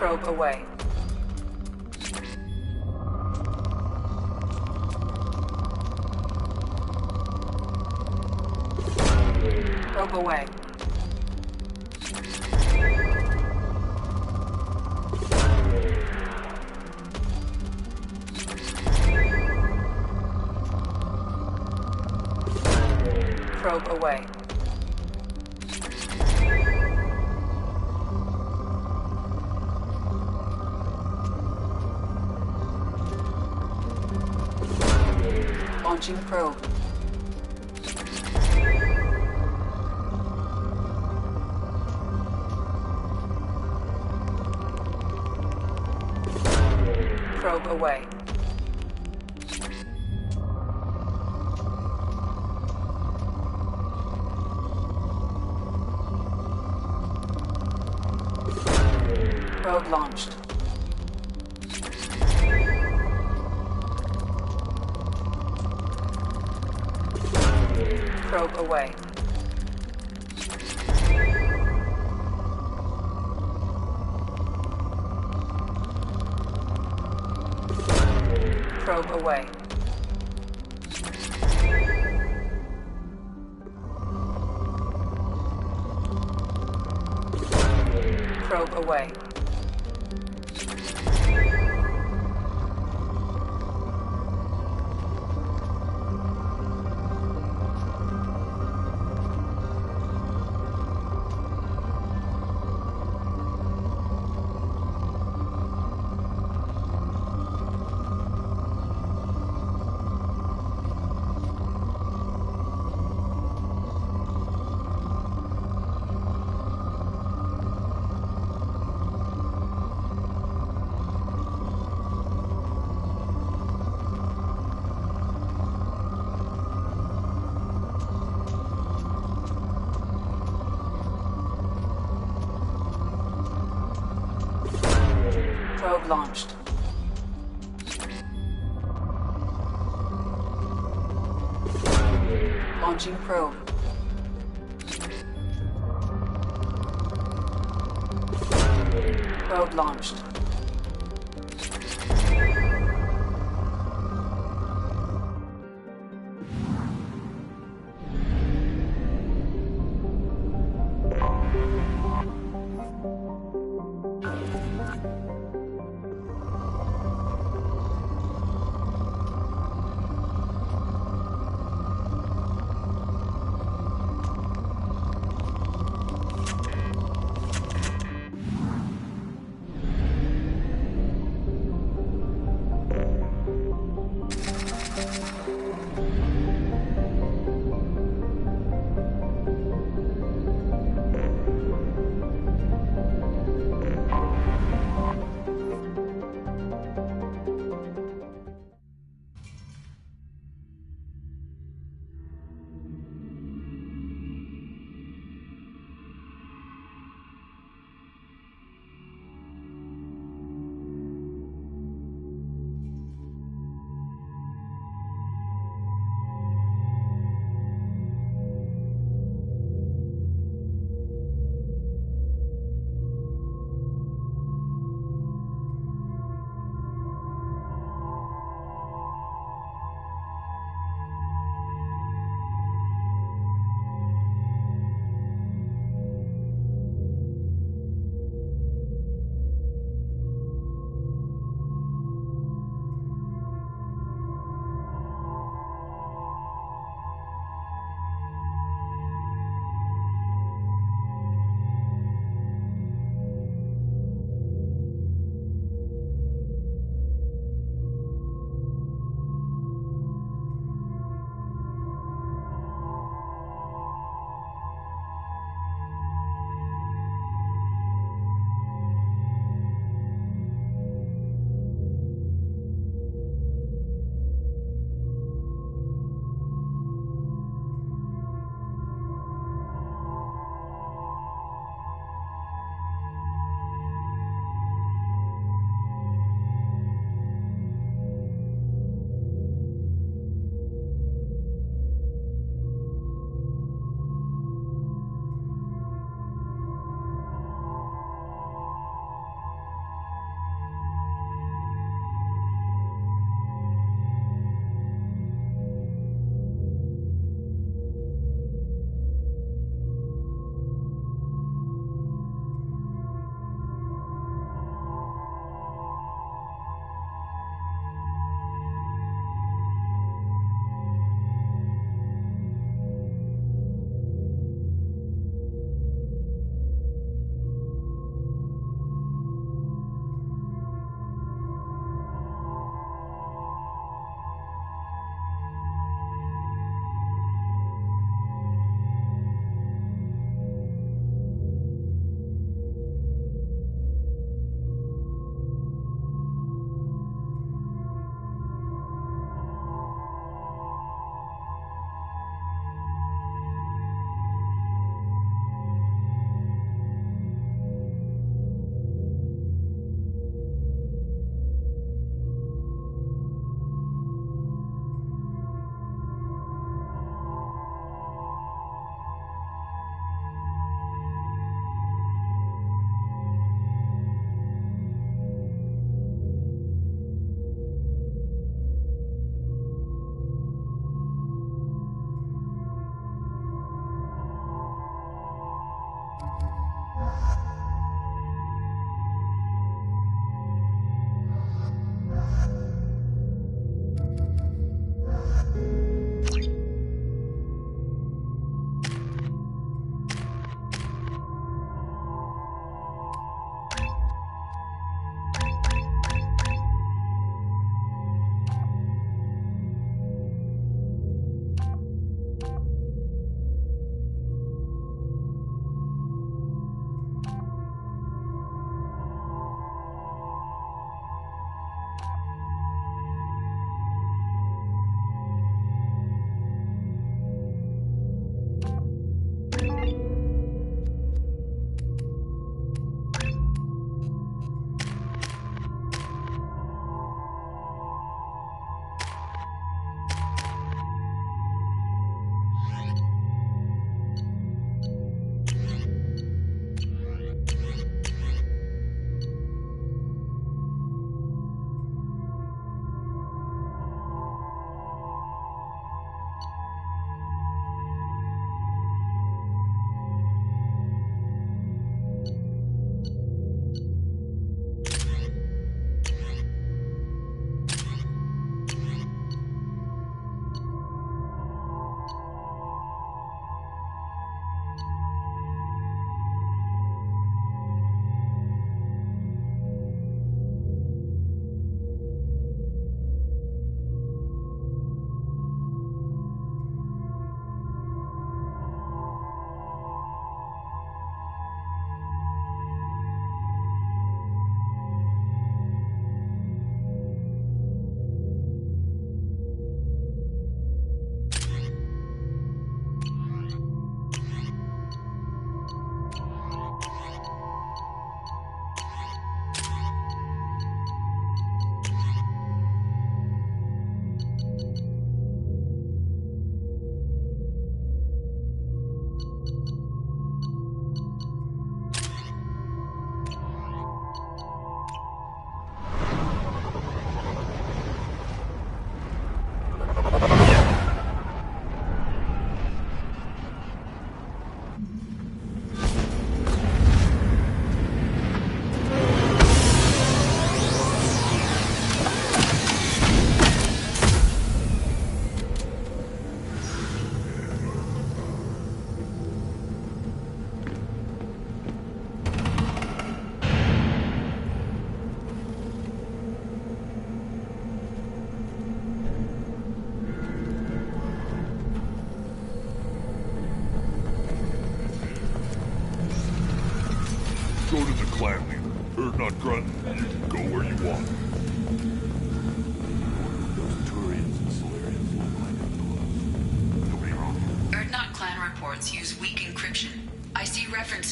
Probe away. Probe away. Probe away. Launching probe. Probe away. Probe launched. Probe away. Probe away. Probe away. Probe launched. Launching probe. Probe launched.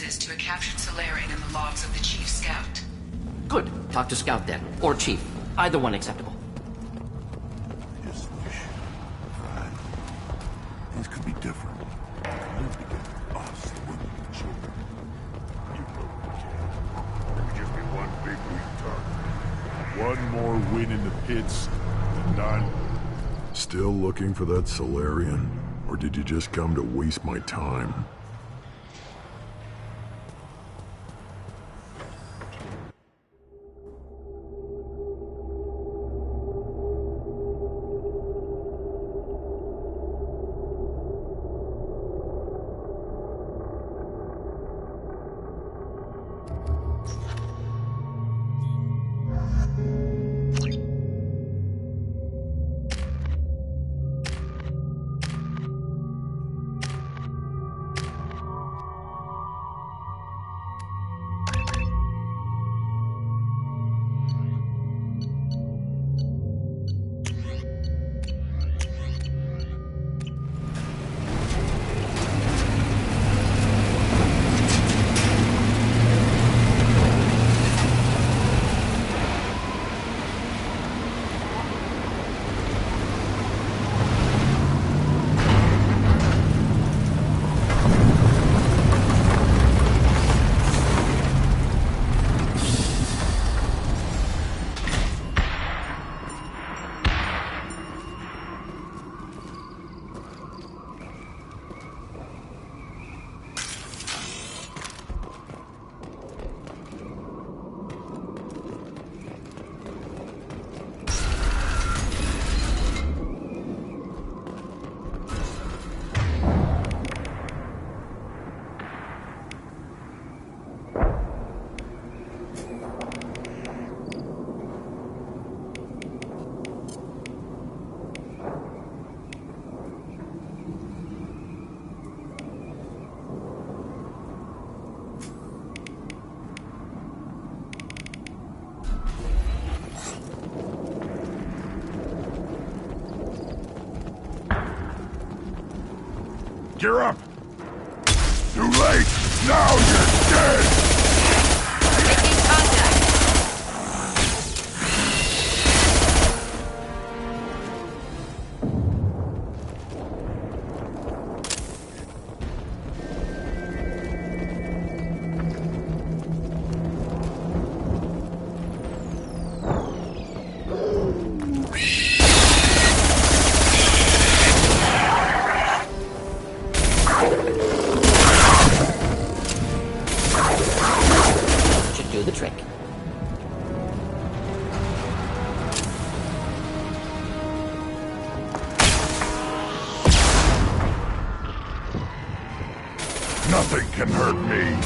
references to a captured Solarian in the logs of the Chief Scout. Good. Talk to Scout then. Or Chief. Either one acceptable. I just wish. Alright. Things could be different. We could live together. Us, the women, and the children. You know we can. It would just be one big weak target. One more win in the pits, and done. Still looking for that Solarian? Or did you just come to waste my time? Gear up! Too late! Now you're dead! Making contact! Should do the trick. Nothing can hurt me!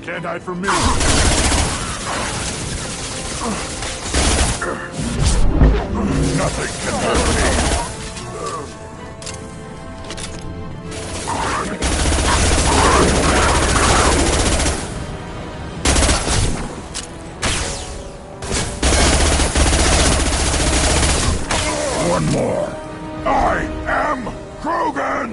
Can't hide from me! Nothing can hurt me! One more! I am Krogan!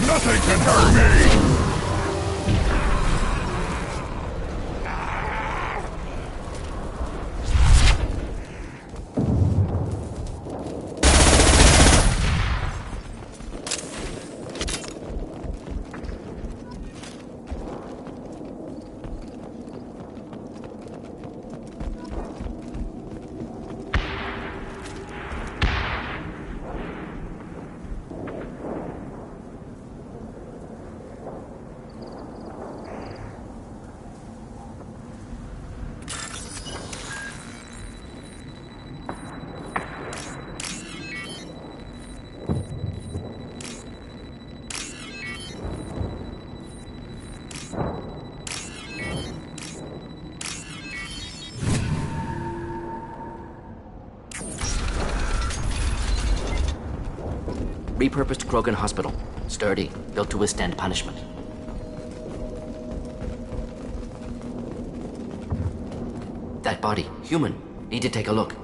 Nothing can hurt me! Repurposed Krogan Hospital. Sturdy, built to withstand punishment. That body, human. Need to take a look.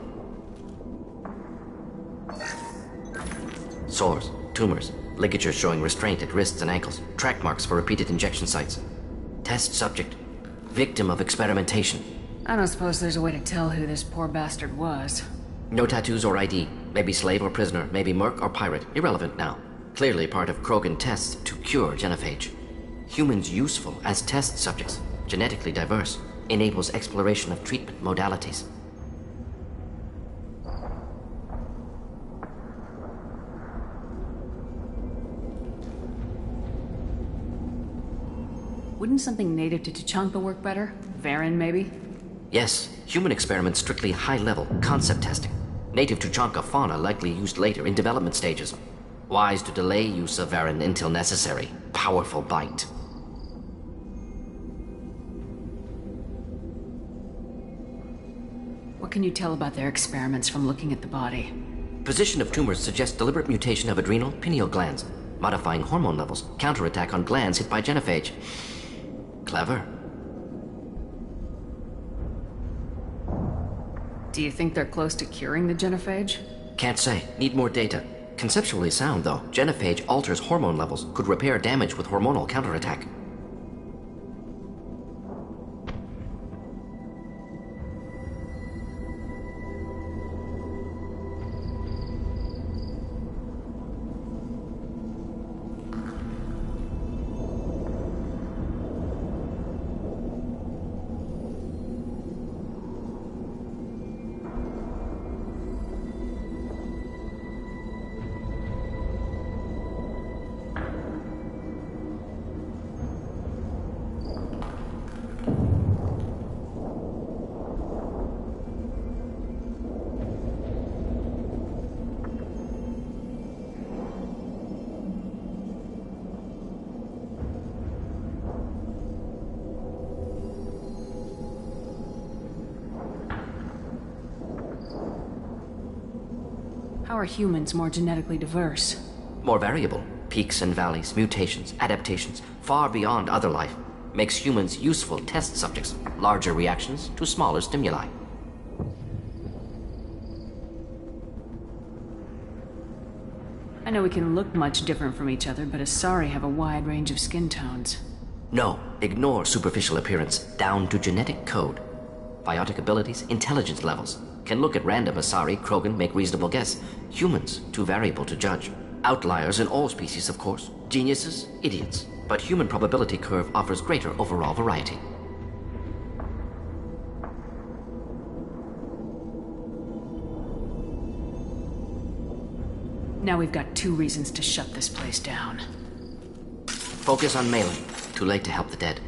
Sores, tumors, ligatures showing restraint at wrists and ankles, track marks for repeated injection sites. Test subject. Victim of experimentation. I don't suppose there's a way to tell who this poor bastard was. No tattoos or ID. Maybe slave or prisoner, maybe merc or pirate. Irrelevant now. Clearly part of Krogan tests to cure genophage. Humans useful as test subjects. Genetically diverse. Enables exploration of treatment modalities. Wouldn't something native to Tuchanka work better? Varen, maybe? Yes, human experiments strictly high-level, concept testing. Native Tuchanka fauna likely used later in development stages. Wise to delay use of Varen until necessary. Powerful bite. What can you tell about their experiments from looking at the body? Position of tumors suggests deliberate mutation of adrenal, pineal glands, modifying hormone levels, counterattack on glands hit by genophage. Clever. Do you think they're close to curing the genophage? Can't say. Need more data. Conceptually sound, though. Genophage alters hormone levels, could repair damage with hormonal counterattack. How are humans more genetically diverse? More variable. Peaks and valleys, mutations, adaptations, far beyond other life. Makes humans useful test subjects. Larger reactions to smaller stimuli. I know we can look much different from each other, but Asari have a wide range of skin tones. No, ignore superficial appearance, down to genetic code. Biotic abilities, intelligence levels. Can look at random Asari, Krogan, make reasonable guess. Humans, too variable to judge. Outliers in all species, of course. Geniuses, idiots. But human probability curve offers greater overall variety. Now we've got 2 reasons to shut this place down. Focus on Malin. Too late to help the dead.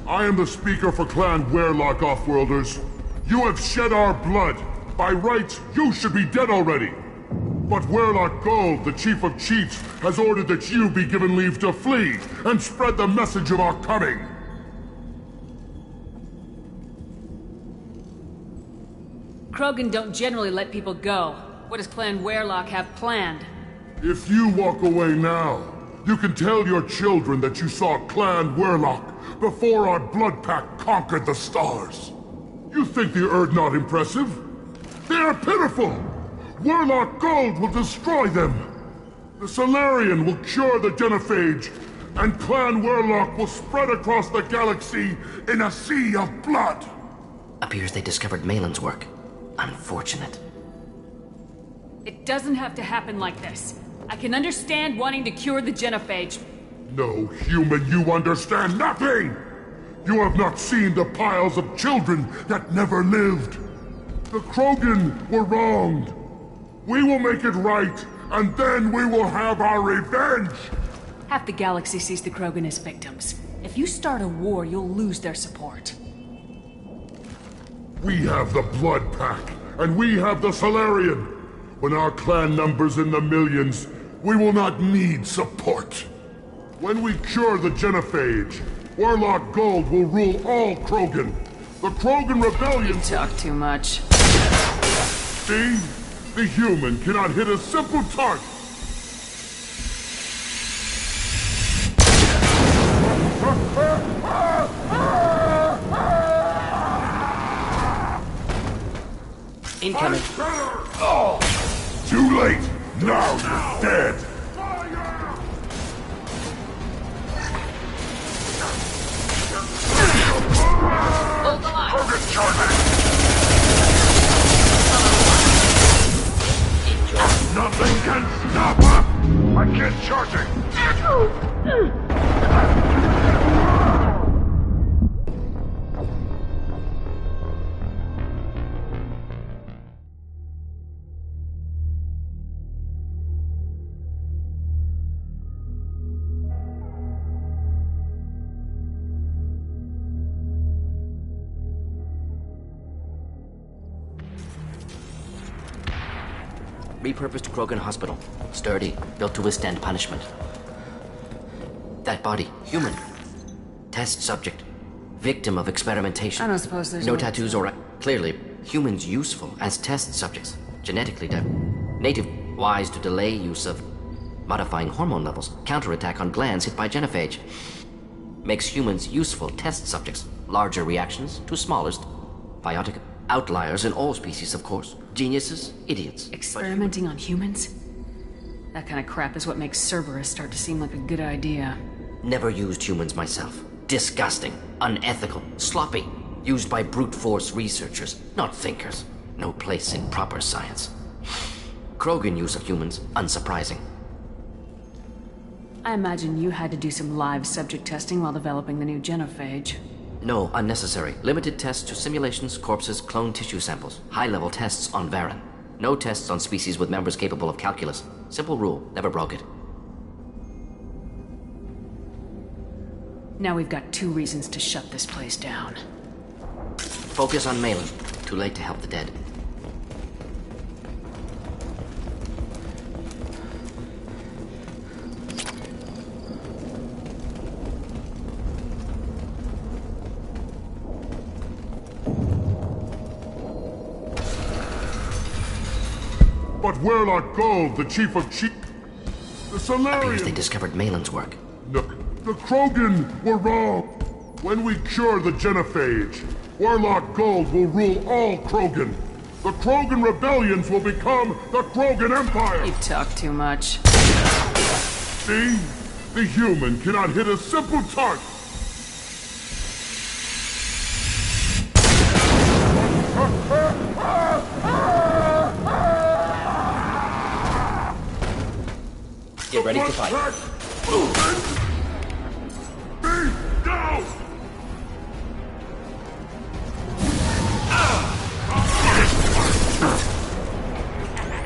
I am the speaker for Clan Werelock, Offworlders. You have shed our blood. By rights, you should be dead already. But Werelock Gold, the Chief of Chiefs, has ordered that you be given leave to flee and spread the message of our coming. Krogan don't generally let people go. What does Clan Werelock have planned? If you walk away now, you can tell your children that you saw Clan Werelock before our blood pact conquered the stars. You think the Erd not impressive? They are pitiful! Werelock Gold will destroy them! The Solarian will cure the genophage, and Clan Werelock will spread across the galaxy in a sea of blood! Appears they discovered Malin's work. Unfortunate. It doesn't have to happen like this. I can understand wanting to cure the genophage. No, human, you understand nothing! You have not seen the piles of children that never lived. The Krogan were wronged. We will make it right, and then we will have our revenge! Half the galaxy sees the Krogan as victims. If you start a war, you'll lose their support. We have the Blood Pack, and we have the Solarian. When our clan numbers in the millions, we will not need support. When we cure the genophage, Werelock Gold will rule all Krogan. The Krogan Rebellion... You talk too much. See? The human cannot hit a simple target. Incoming. Oh, too late. Now you're dead. Hold the line. Krogan charging. Nothing can stop us. I can't charging. Repurposed Krogan hospital. Sturdy, built to withstand punishment. That body, human. Test subject. Victim of experimentation. I don't suppose there's no tattoos or... Clearly, humans useful as test subjects. Genetically native, wise to delay use of modifying hormone levels. Counterattack on glands hit by genophage. Makes humans useful test subjects. Larger reactions to smallest. Biotic outliers in all species, of course. Geniuses, idiots. Experimenting on humans? That kind of crap is what makes Cerberus start to seem like a good idea. Never used humans myself. Disgusting, unethical, sloppy. Used by brute force researchers, not thinkers. No place in proper science. Krogan use of humans, unsurprising. I imagine you had to do some live subject testing while developing the new genophage. No, unnecessary. Limited tests to simulations, corpses, cloned tissue samples. High-level tests on Varen. No tests on species with members capable of calculus. Simple rule, never broke it. Now we've got 2 reasons to shut this place down. Focus on Malin. Too late to help the dead. But Werelock Gold, the Chief of Chiefs... The Solarian... Appears they discovered Malin's work. No, the Krogan were wrong. When we cure the genophage, Werelock Gold will rule all Krogan. The Krogan rebellions will become the Krogan Empire. You talk too much. See? The human cannot hit a simple target. Get ready to fight. Be down!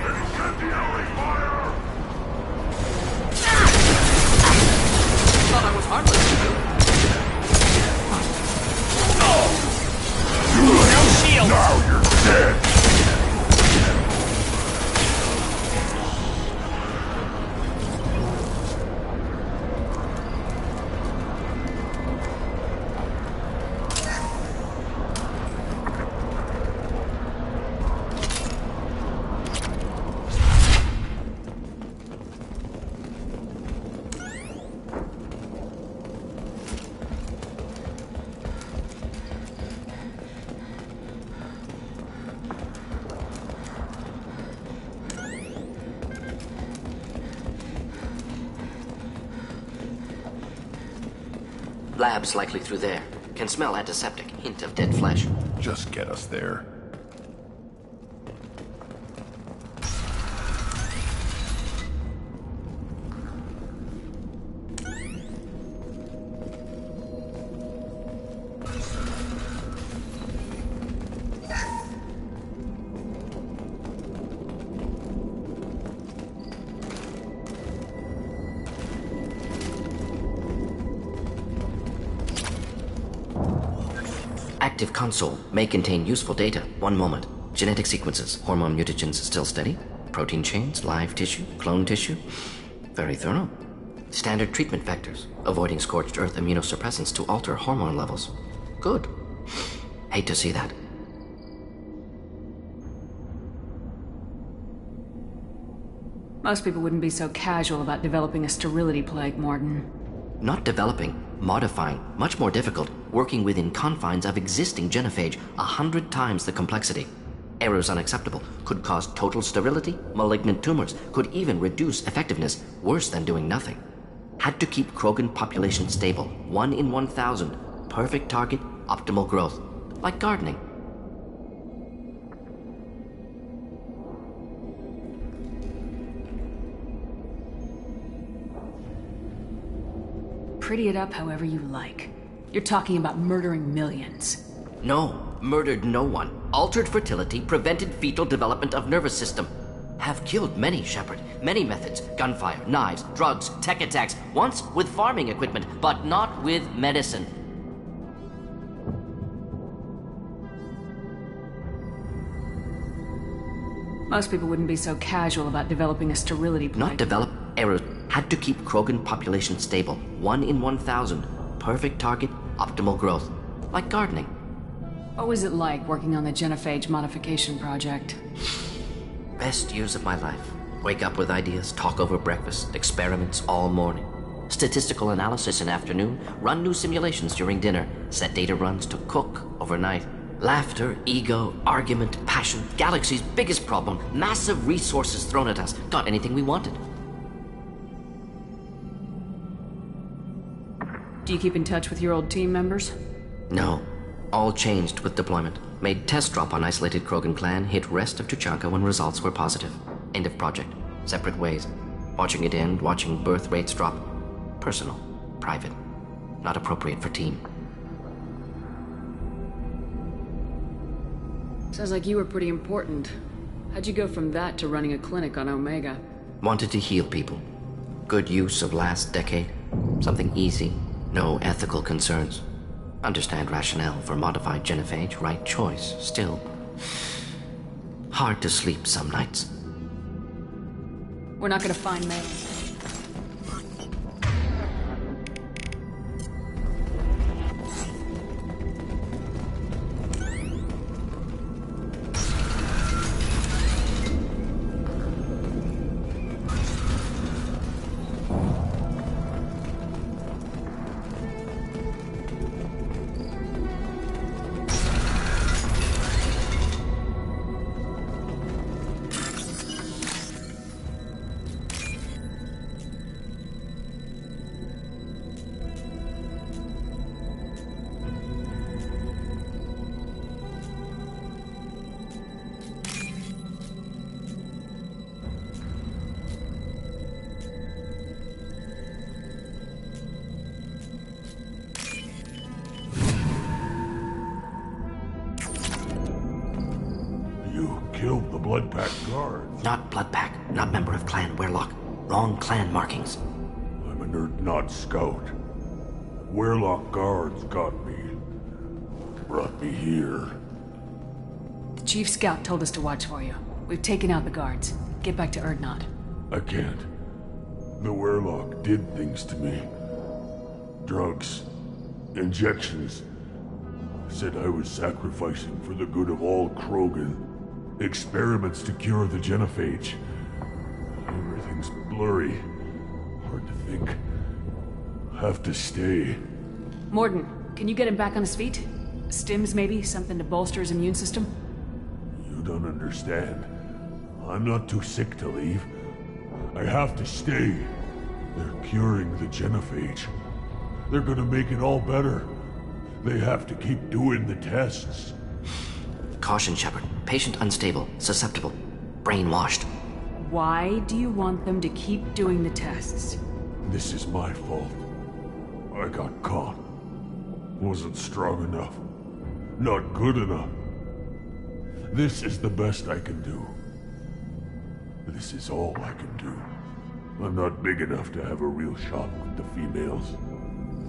Incendiary fire! Thought I was harmless to you. Lab's likely through there. Can smell antiseptic, hint of dead flesh. Just get us there. Active console may contain useful data. One moment. Genetic sequences, hormone mutagens still steady. Protein chains, live tissue, clone tissue. Very thorough. Standard treatment vectors, avoiding scorched earth immunosuppressants to alter hormone levels. Good. Hate to see that. Most people wouldn't be so casual about developing a sterility plague, Morton. Not developing, modifying, much more difficult, working within confines of existing genophage, 100 times the complexity. Errors unacceptable, could cause total sterility, malignant tumors, could even reduce effectiveness, worse than doing nothing. Had to keep Krogan population stable, 1 in 1,000, perfect target, optimal growth, like gardening. Pretty it up however you like. You're talking about murdering millions. No, murdered no one. Altered fertility, prevented fetal development of nervous system. Have killed many, Shepard. Many methods. Gunfire, knives, drugs, tech attacks. Once with farming equipment, but not with medicine. Most people wouldn't be so casual about developing a sterility plague. Not develop, errors. Had to keep Krogan population stable, 1 in 1,000, perfect target, optimal growth, like gardening. What was it like working on the genophage modification project? Best years of my life. Wake up with ideas, talk over breakfast, experiments all morning. Statistical analysis in afternoon, run new simulations during dinner, set data runs to cook overnight. Laughter, ego, argument, passion, galaxy's biggest problem, massive resources thrown at us, got anything we wanted. Do you keep in touch with your old team members? No. All changed with deployment. Made test drop on isolated Krogan clan, hit rest of Tuchanka when results were positive. End of project. Separate ways. Watching it end, watching birth rates drop. Personal. Private. Not appropriate for team. Sounds like you were pretty important. How'd you go from that to running a clinic on Omega? Wanted to heal people. Good use of last decade. Something easy. No ethical concerns. Understand rationale for modified genophage, right choice. Still, hard to sleep some nights. We're not gonna find May. Killed the Bloodpack guards. Not Bloodpack, not member of Clan Werlock. Wrong clan markings. I'm a Nerd Scout. Werlock guards got me. Brought me here. The Chief Scout told us to watch for you. We've taken out the guards. Get back to Erdnot. I can't. The Werlock did things to me. Drugs. Injections. Said I was sacrificing for the good of all Krogan. Experiments to cure the genophage. Everything's blurry. Hard to think. Have to stay. Morton, can you get him back on his feet? Stims maybe? Something to bolster his immune system? You don't understand. I'm not too sick to leave. I have to stay. They're curing the genophage. They're gonna make it all better. They have to keep doing the tests. Caution, Shepard. Patient unstable, susceptible, brainwashed. Why do you want them to keep doing the tests? This is my fault. I got caught. Wasn't strong enough. Not good enough. This is the best I can do. This is all I can do. I'm not big enough to have a real shot with the females.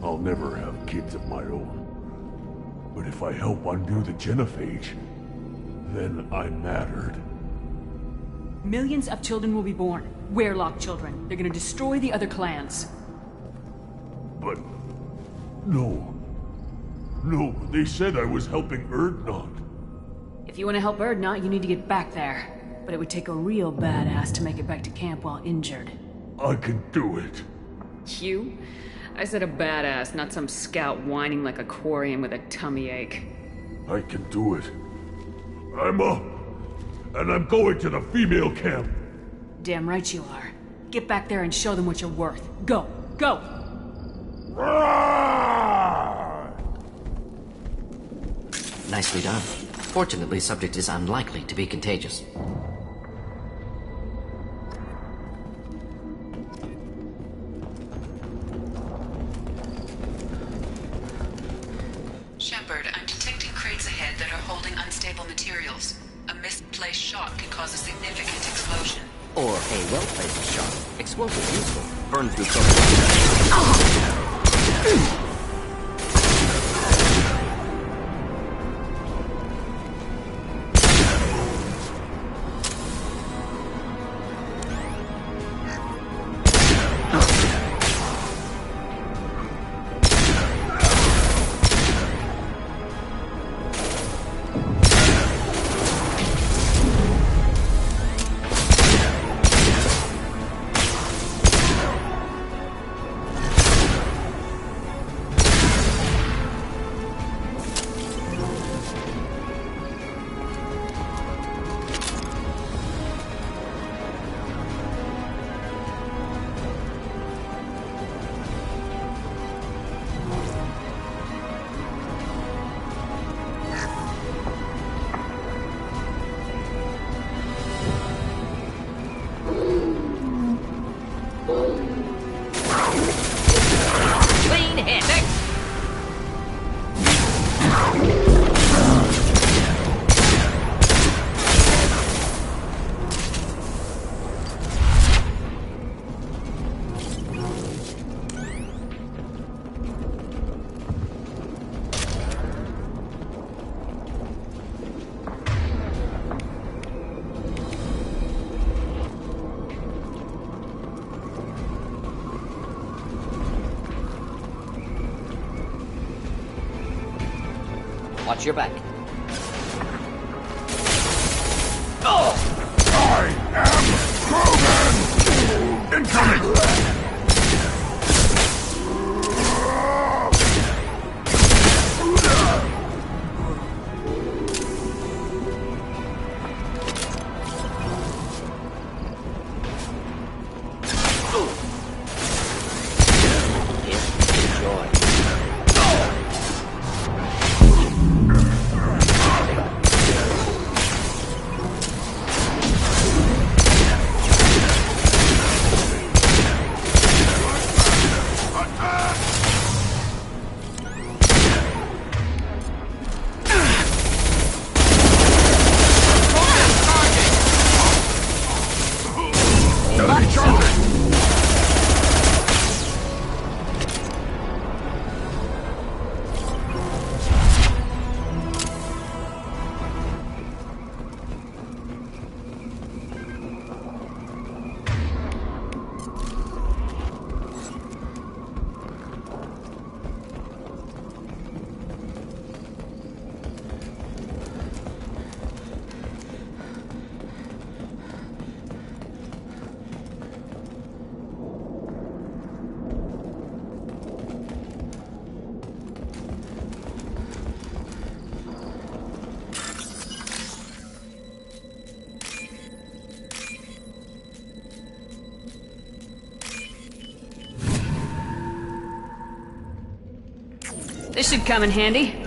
I'll never have kids of my own. But if I help undo the genophage, then I mattered. Millions of children will be born. Werelock children. They're gonna destroy the other clans. But... no. No, they said I was helping Erdnot. If you want to help Erdnot, you need to get back there. But it would take a real badass to make it back to camp while injured. I can do it. You? I said a badass, not some scout whining like a Quarian with a tummy ache. I can do it. I'm up. And I'm going to the female camp. Damn right you are. Get back there and show them what you're worth. Go! Go! Nicely done. Fortunately, subject is unlikely to be contagious. Shepard, I'm detecting crates ahead that are holding unstable materials. A misplaced shot can cause a significant explosion. Or a well-placed shot. Explosive useful. Burn through something. Watch your back. Oh! I am Krogan! Incoming! This should come in handy.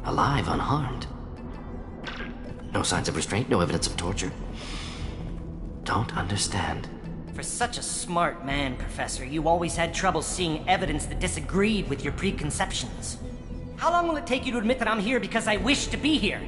Alive, unharmed. No signs of restraint, no evidence of torture. Don't understand. For such a smart man, Professor, you always had trouble seeing evidence that disagreed with your preconceptions. How long will it take you to admit that I'm here because I wish to be here?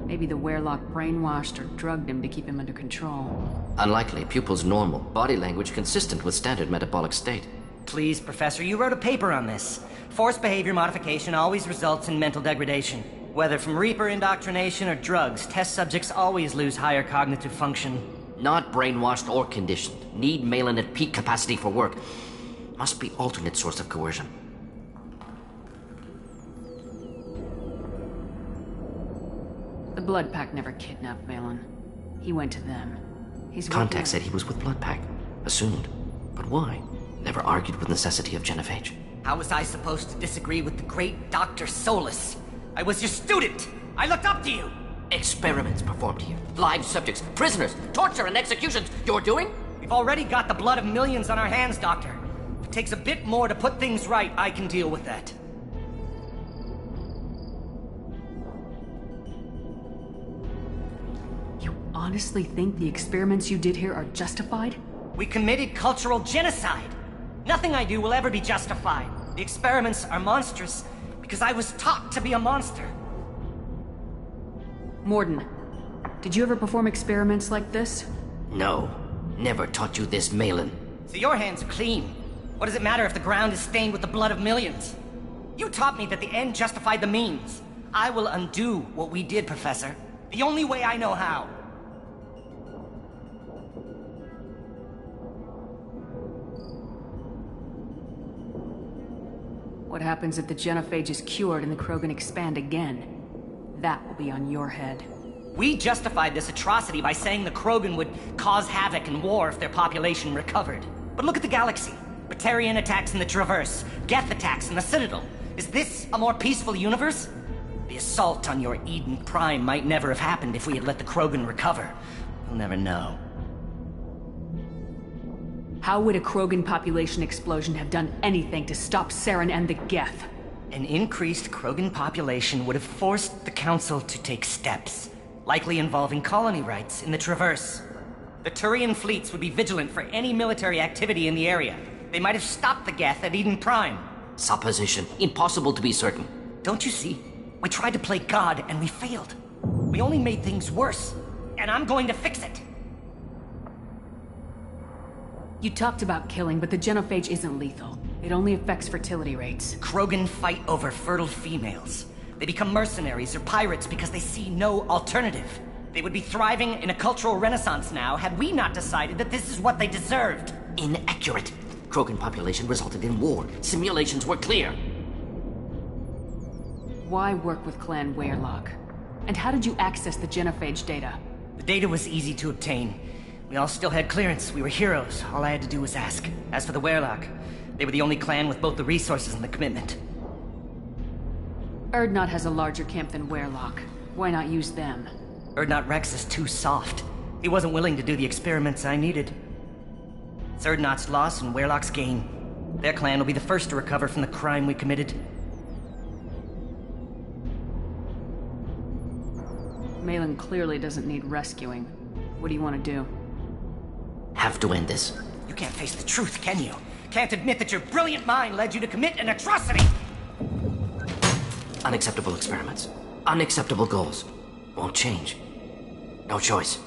Maybe the Werelock brainwashed or drugged him to keep him under control. Unlikely. Pupil's normal. Body language consistent with standard metabolic state. Please, Professor, you wrote a paper on this. Forced behavior modification always results in mental degradation. Whether from Reaper indoctrination or drugs, test subjects always lose higher cognitive function. Not brainwashed or conditioned. Need Malin at peak capacity for work. Must be alternate source of coercion. The Blood Pack never kidnapped Malin. He went to them. He's Contact said he was with Blood Pack. Assumed. But why? Never argued with necessity of genophage. How was I supposed to disagree with the great Dr. Solus? I was your student! I looked up to you! Experiments performed here. Live subjects, prisoners, torture and executions. You're doing? We've already got the blood of millions on our hands, Doctor. If it takes a bit more to put things right, I can deal with that. You honestly think the experiments you did here are justified? We committed cultural genocide! Nothing I do will ever be justified. The experiments are monstrous because I was taught to be a monster. Morden, did you ever perform experiments like this? No. Never taught you this, Malin. So your hands are clean. What does it matter if the ground is stained with the blood of millions? You taught me that the end justified the means. I will undo what we did, Professor. The only way I know how. What happens if the genophage is cured and the Krogan expand again? That will be on your head. We justified this atrocity by saying the Krogan would cause havoc and war if their population recovered. But look at the galaxy. Batarian attacks in the Traverse, Geth attacks in the Citadel. Is this a more peaceful universe? The assault on your Eden Prime might never have happened if we had let the Krogan recover. We'll never know. How would a Krogan population explosion have done anything to stop Saren and the Geth? An increased Krogan population would have forced the Council to take steps, likely involving colony rights in the Traverse. The Turian fleets would be vigilant for any military activity in the area. They might have stopped the Geth at Eden Prime. Supposition. Impossible to be certain. Don't you see? We tried to play God and we failed. We only made things worse, and I'm going to fix it. You talked about killing, but the genophage isn't lethal. It only affects fertility rates. Krogan fight over fertile females. They become mercenaries or pirates because they see no alternative. They would be thriving in a cultural renaissance now had we not decided that this is what they deserved. Inaccurate. Krogan population resulted in war. Simulations were clear. Why work with Clan Weyrloc? And how did you access the genophage data? The data was easy to obtain. We all still had clearance. We were heroes. All I had to do was ask. As for the Weyrloc, they were the only clan with both the resources and the commitment. Urdnot has a larger camp than Weyrloc. Why not use them? Urdnot Rex is too soft. He wasn't willing to do the experiments I needed. It's Urdnot's loss and Weyrloc's gain. Their clan will be the first to recover from the crime we committed. Malin clearly doesn't need rescuing. What do you want to do? Have to end this. You can't face the truth, can you? Can't admit that your brilliant mind led you to commit an atrocity! Unacceptable experiments. Unacceptable goals. Won't change. No choice.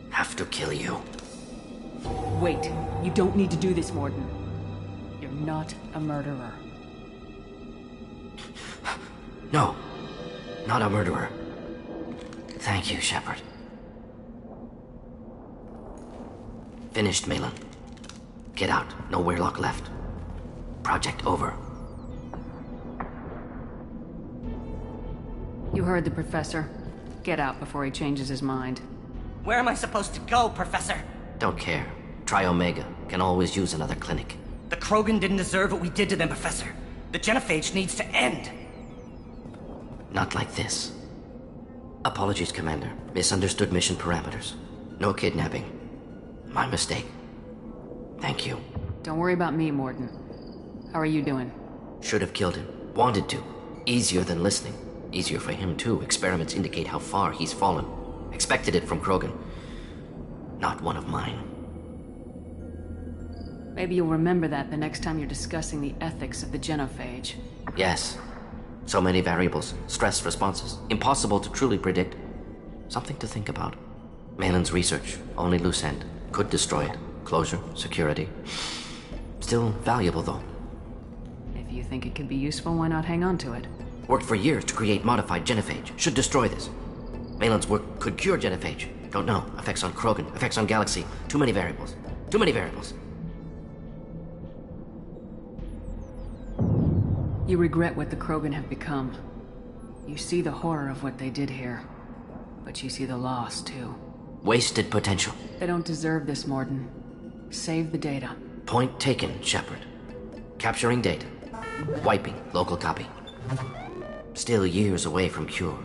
Have to kill you. Wait. You don't need to do this, Mordin. You're not a murderer. No. Not a murderer. Thank you, Shepard. Finished, Malin. Get out. No Weyrloc left. Project over. You heard the professor. Get out before he changes his mind. Where am I supposed to go, Professor? Don't care. Try Omega. Can always use another clinic. The Krogan didn't deserve what we did to them, Professor. The genophage needs to end. Not like this. Apologies, Commander. Misunderstood mission parameters. No kidnapping. My mistake. Thank you. Don't worry about me, Mordin. How are you doing? Should have killed him. Wanted to. Easier than listening. Easier for him, too. Experiments indicate how far he's fallen. Expected it from Krogan. Not one of mine. Maybe you'll remember that the next time you're discussing the ethics of the genophage. Yes. So many variables. Stress responses. Impossible to truly predict. Something to think about. Malin's research. Only loose end. Could destroy it. Closure. Security. Still valuable, though. If you think it could be useful, why not hang on to it? Worked for years to create modified genophage. Should destroy this. Malin's work could cure genophage. Don't know. Effects on Krogan. Effects on Galaxy. Too many variables. Too many variables. You regret what the Krogan have become. You see the horror of what they did here. But you see the loss, too. Wasted potential. They don't deserve this, Mordin. Save the data. Point taken, Shepard. Capturing data. Wiping local copy. Still years away from cure.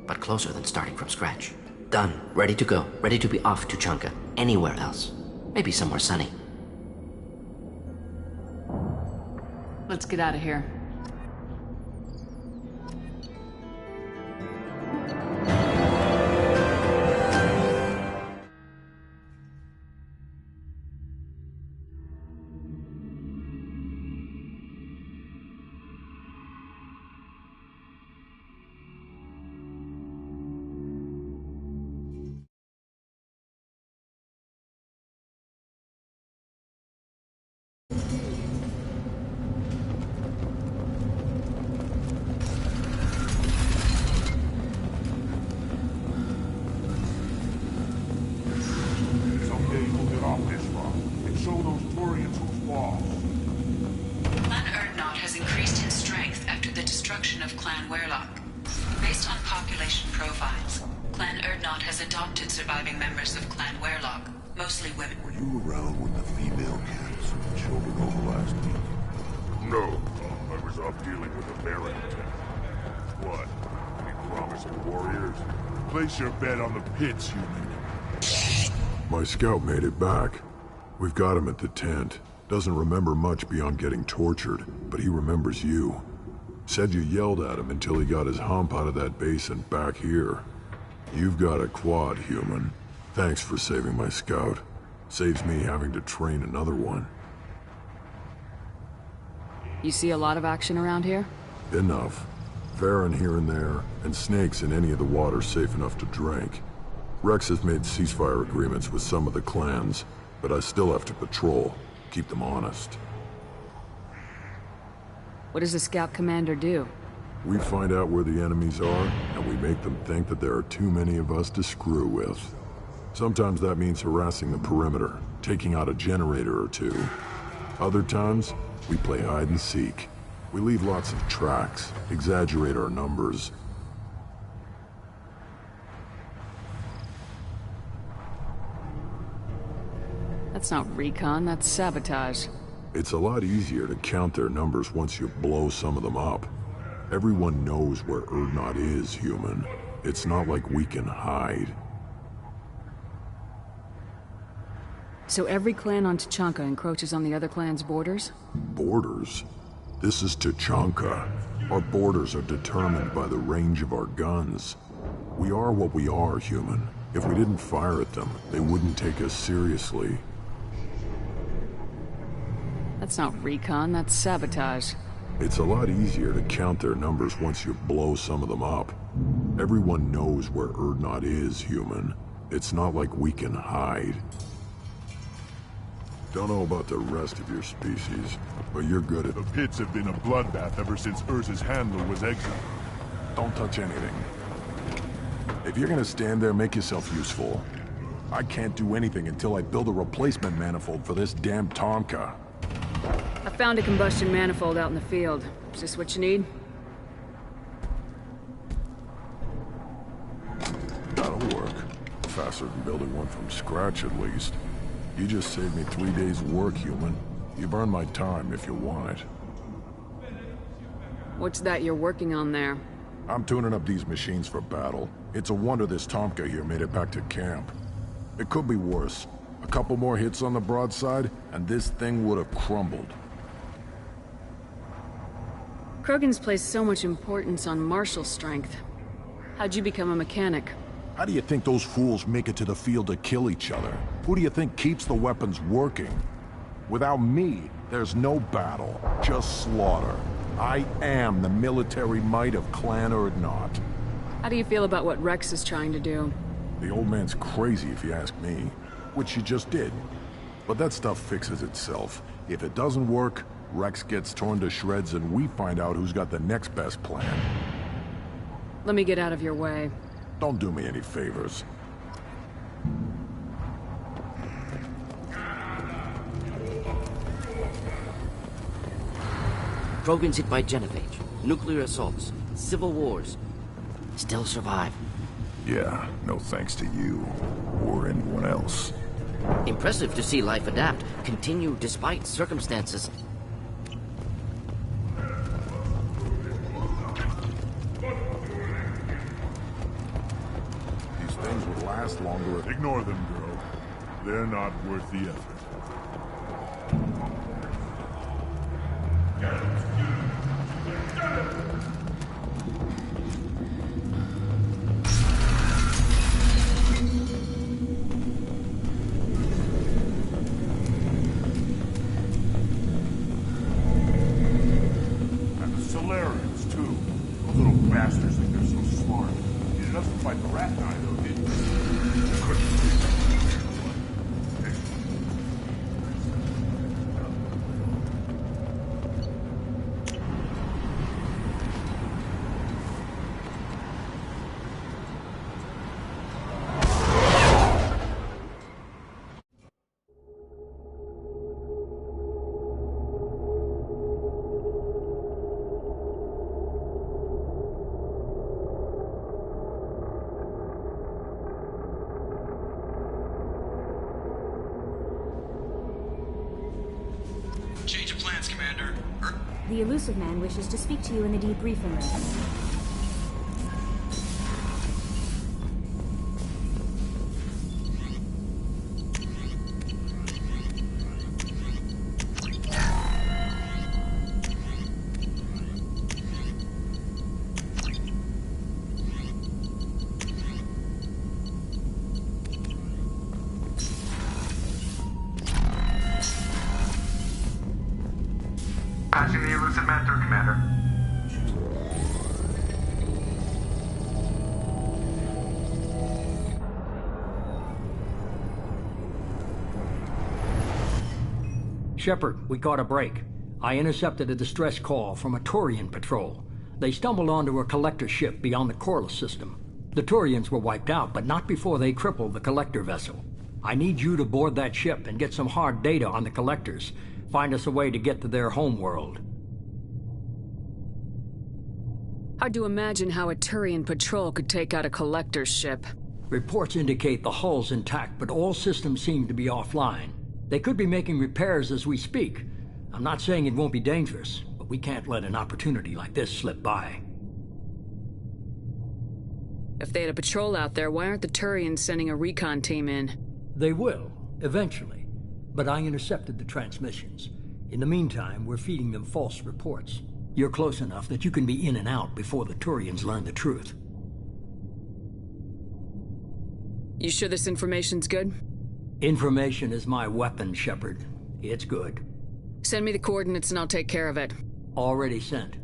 But closer than starting from scratch. Done. Ready to go. Ready to be off to Chunka. Anywhere else. Maybe somewhere sunny. Let's get out of here. Someday we'll get off this rock and show those Turians who's boss. Clan Urdnot has increased in strength after the destruction of Clan Weyrloc. Based on population profiles, Clan Urdnot has adopted surviving members of Clan Weyrloc, mostly women. Were you around when the female camps and children over last week? No. I was off dealing with a Baron attack. What? Any promising warriors? Place your bet on the pits, human. My scout made it back. We've got him at the tent. Doesn't remember much beyond getting tortured, but he remembers you. Said you yelled at him until he got his hump out of that basin back here. You've got a quad, human. Thanks for saving my scout. Saves me having to train another one. You see a lot of action around here? Enough. Farron here and there, and snakes in any of the water safe enough to drink. Rex has made ceasefire agreements with some of the clans, but I still have to patrol, keep them honest. What does the scout commander do? We find out where the enemies are, and we make them think that there are too many of us to screw with. Sometimes that means harassing the perimeter, taking out a generator or two. Other times, we play hide and seek. We leave lots of tracks, exaggerate our numbers. That's not recon, that's sabotage. It's a lot easier to count their numbers once you blow some of them up. Everyone knows where Urdnot is, human. It's not like we can hide. So every clan on Tachanka encroaches on the other clan's borders? Borders? This is Tachanka. Our borders are determined by the range of our guns. We are what we are, human. If we didn't fire at them, they wouldn't take us seriously. That's not recon, that's sabotage. It's a lot easier to count their numbers once you blow some of them up. Everyone knows where Urdnot is, human. It's not like we can hide. Don't know about the rest of your species, but you're good at The pits have been a bloodbath ever since Urza's handler was exiled. Don't touch anything. If you're gonna stand there, make yourself useful. I can't do anything until I build a replacement manifold for this damn Tonka. I found a combustion manifold out in the field. Is this what you need? That'll work. Faster than building one from scratch, at least. You just saved me 3 days' work, human. You've earned my time if you want it. What's that you're working on there? I'm tuning up these machines for battle. It's a wonder this Tomka here made it back to camp. It could be worse. A couple more hits on the broadside, and this thing would have crumbled. Krogan's placed so much importance on martial strength. How'd you become a mechanic? How do you think those fools make it to the field to kill each other? Who do you think keeps the weapons working? Without me, there's no battle, just slaughter. I am the military might of Clan Urdnot. How do you feel about what Rex is trying to do? The old man's crazy if you ask me, which you just did. But that stuff fixes itself. If it doesn't work, Rex gets torn to shreds and we find out who's got the next best plan. Let me get out of your way. Don't do me any favors. Krogan's hit by genophage, nuclear assaults, civil wars. Still survive. Yeah, no thanks to you. Or anyone else. Impressive to see life adapt, continue despite circumstances. These things would last longer if... Ignore them, girl. They're not worth the effort. And the Solarians, too. Those little bastards think they're so smart. You didn't have to fight the rat guy, though, did you? Change of plans, Commander. The elusive man wishes to speak to you in the debriefing room. Patching the elusive man through, Commander. Shepard, we caught a break. I intercepted a distress call from a Turian patrol. They stumbled onto a collector ship beyond the Corliss system. The Turians were wiped out, but not before they crippled the collector vessel. I need you to board that ship and get some hard data on the collectors. Find us a way to get to their homeworld. Hard to imagine how a Turian patrol could take out a collector's ship. Reports indicate the hull's intact, but all systems seem to be offline. They could be making repairs as we speak. I'm not saying it won't be dangerous, but we can't let an opportunity like this slip by. If they had a patrol out there, why aren't the Turians sending a recon team in? They will, eventually. But I intercepted the transmissions. In the meantime, we're feeding them false reports. You're close enough that you can be in and out before the Turians learn the truth. You sure this information's good? Information is my weapon, Shepard. It's good. Send me the coordinates and I'll take care of it. Already sent.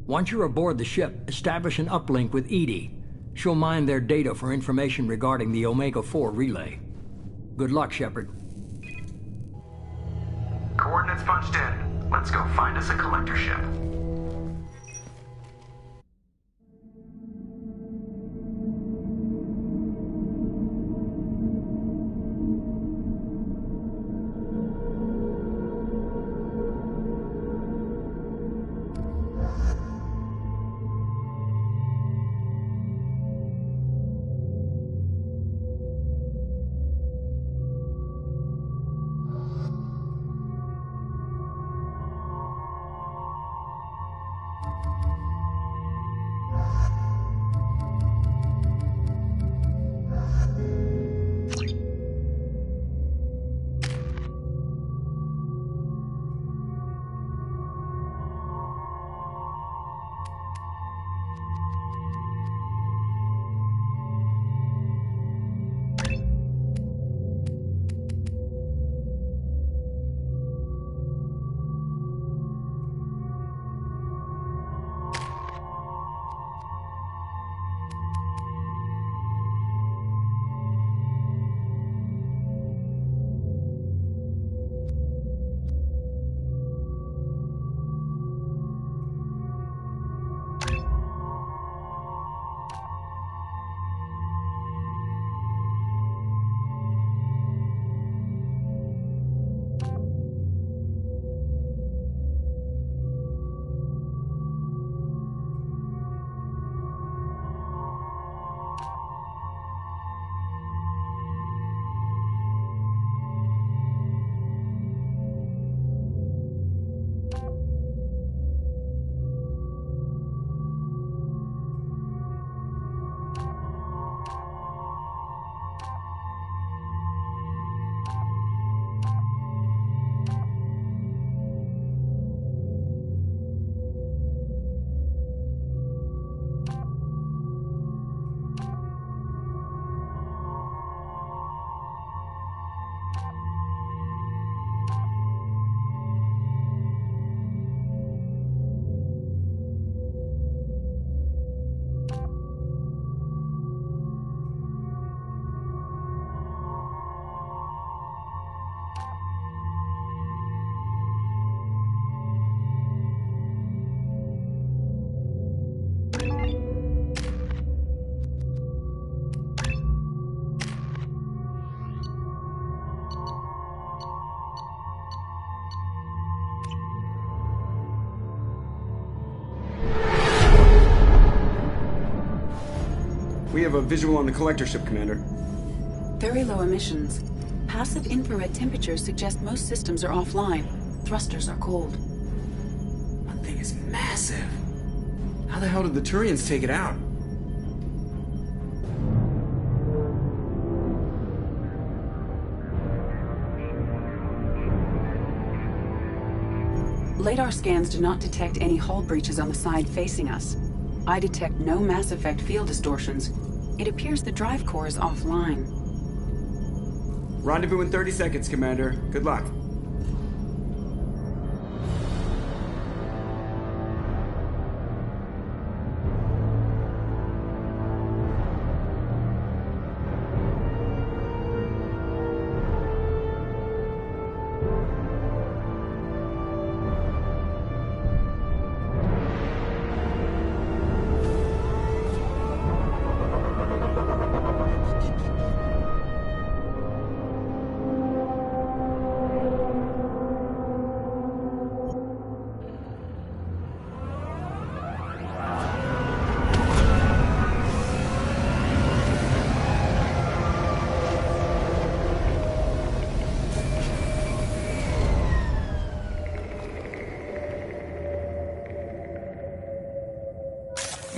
Once you're aboard the ship, establish an uplink with EDI. She'll mine their data for information regarding the Omega-4 relay. Good luck, Shepard. Coordinates punched in. Let's go find us a collector ship. We have a visual on the collector ship, Commander. Very low emissions. Passive infrared temperatures suggest most systems are offline. Thrusters are cold. That thing is massive. How the hell did the Turians take it out? Radar scans do not detect any hull breaches on the side facing us. I detect no Mass Effect field distortions. It appears the drive core is offline. Rendezvous in 30 seconds, Commander. Good luck.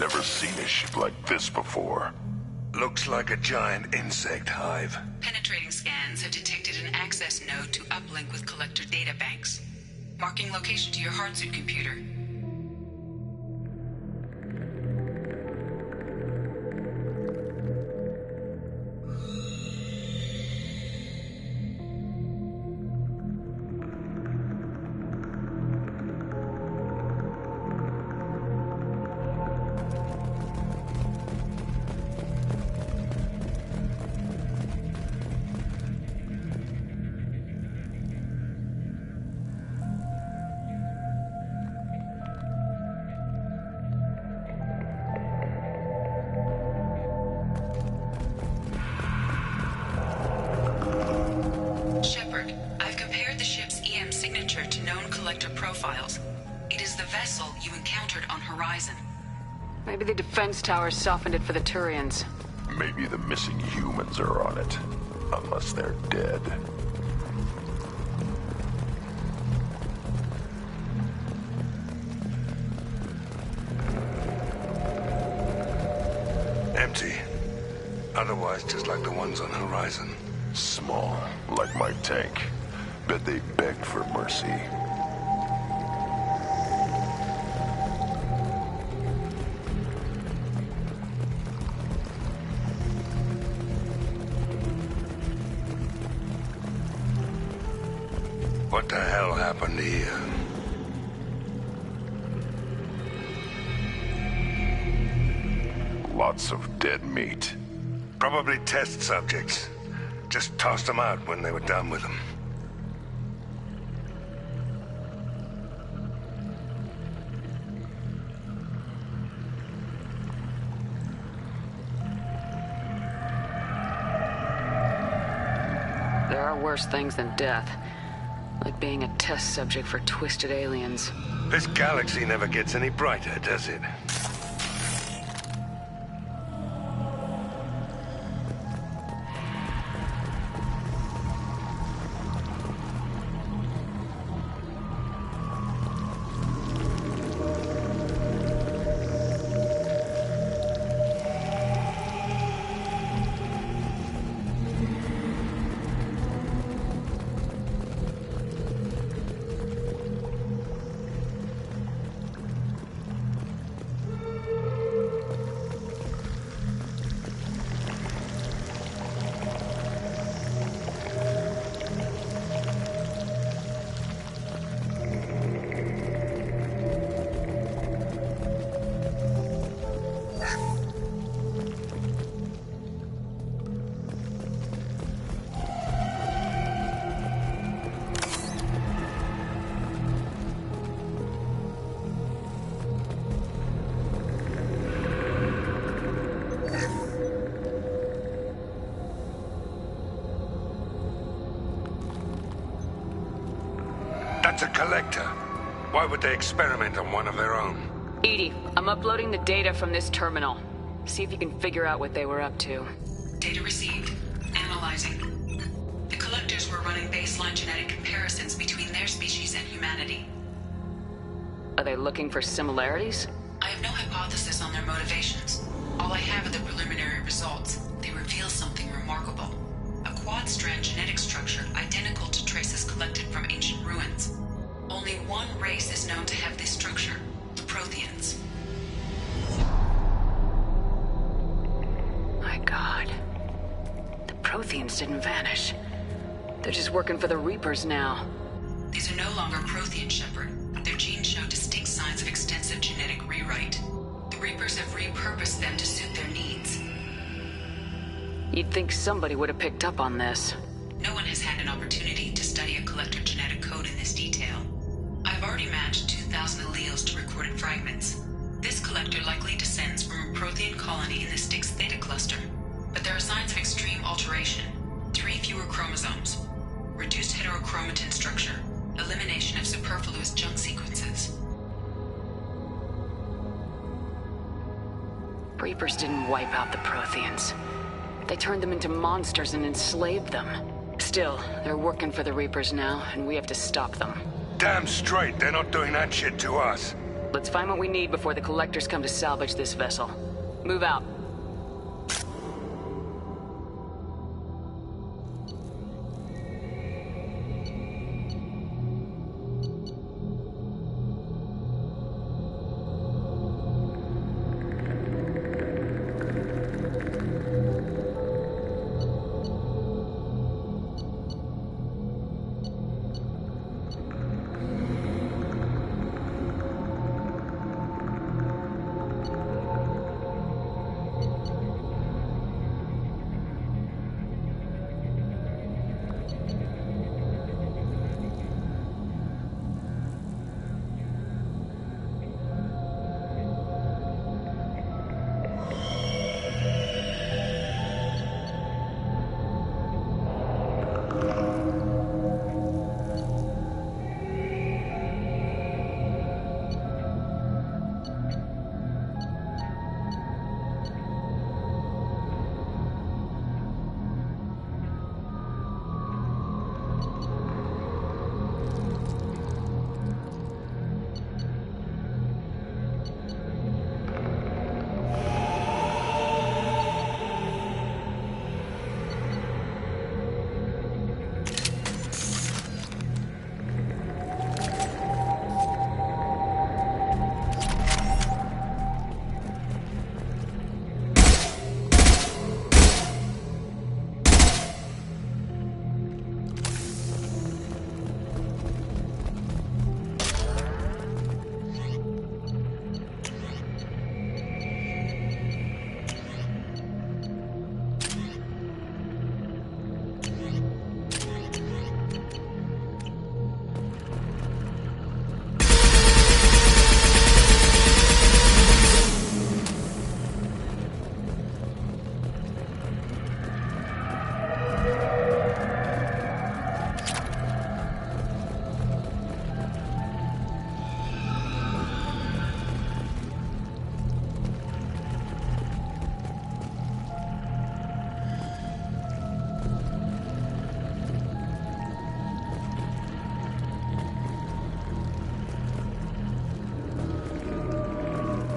Never seen a ship like this before. Looks like a giant insect hive. Penetrating scans have detected an access node to uplink with collector databanks. Marking location to your hardsuit computer. Shepard, I've compared the ship's EM signature to known collector profiles. It is the vessel you encountered on Horizon. Maybe the defense towers softened it for the Turians. Maybe the missing humans are on it. Unless they're dead. Empty. Otherwise, just like the ones on Horizon. Small, like my tank. Bet they begged for mercy. What the hell happened here? Lots of dead meat. Probably test subjects. Just tossed them out when they were done with them. There are worse things than death. Like being a test subject for twisted aliens. This galaxy never gets any brighter, does it? That's a collector. Why would they experiment on one of their own? Edie, I'm uploading the data from this terminal. See if you can figure out what they were up to. Data received. Analyzing. The collectors were running baseline genetic comparisons between their species and humanity. Are they looking for similarities? I have no hypothesis on their motivations. All I have are the preliminary results. They reveal something remarkable. A quad-strand genetic structure identical to traces collected from ancient ruins. Only one race is known to have this structure, the Protheans. My God. The Protheans didn't vanish. They're just working for the Reapers now. These are no longer Prothean, Shepard. Their genes show distinct signs of extensive genetic rewrite. The Reapers have repurposed them to suit their needs. You'd think somebody would have picked up on this. No one has had an opportunity to study a collector genetic code in this detail. I've already matched 2,000 alleles to recorded fragments. This collector likely descends from a Prothean colony in the Styx Theta cluster. But there are signs of extreme alteration. 3 fewer chromosomes. Reduced heterochromatin structure. Elimination of superfluous junk sequences. Reapers didn't wipe out the Protheans. They turned them into monsters and enslaved them. Still, they're working for the Reapers now, and we have to stop them. Damn straight, they're not doing that shit to us. Let's find what we need before the collectors come to salvage this vessel. Move out.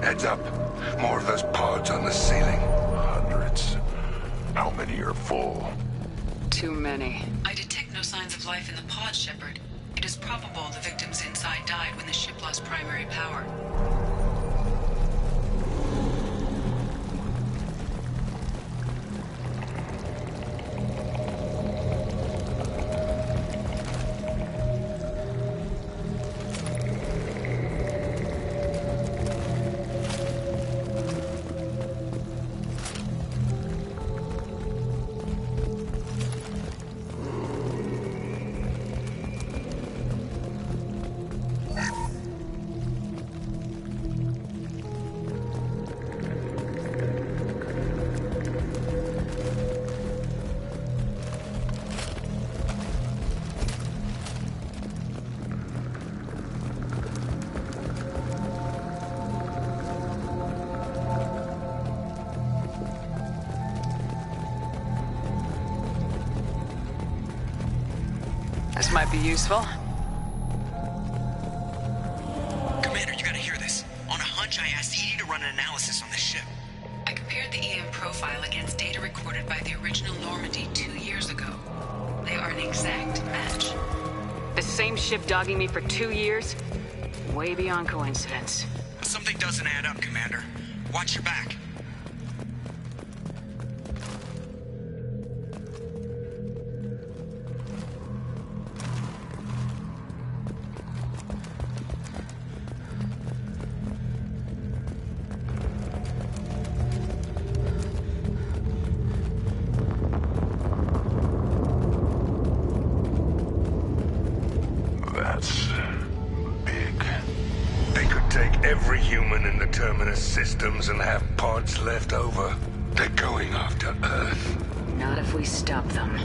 Heads up. More of those pods on the ceiling. Hundreds. How many are full? Too many. I detect no signs of life in the pod, Shepard. It is probable the victims inside died when the ship lost primary power. This might be useful. Commander, you gotta hear this. On a hunch, I asked Edie to run an analysis on this ship. I compared the EM profile against data recorded by the original Normandy 2 years ago. They are an exact match. The same ship dogging me for 2 years? Way beyond coincidence. Something doesn't add up, Commander. Watch your back. That's big. They could take every human in the Terminus systems and have pods left over. They're going after Earth. Not if we stop them.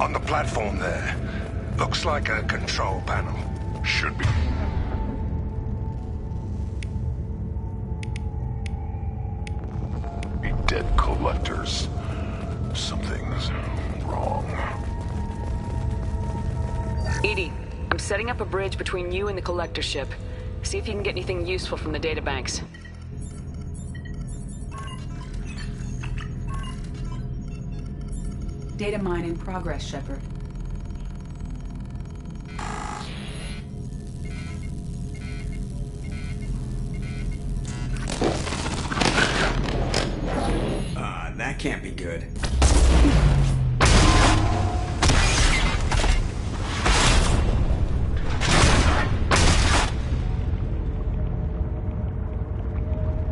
On the platform there. Looks like a control panel. Should be. setting up a bridge between you and the collector ship. See if you can get anything useful from the databanks. Data mine in progress, Shepard. That can't be good.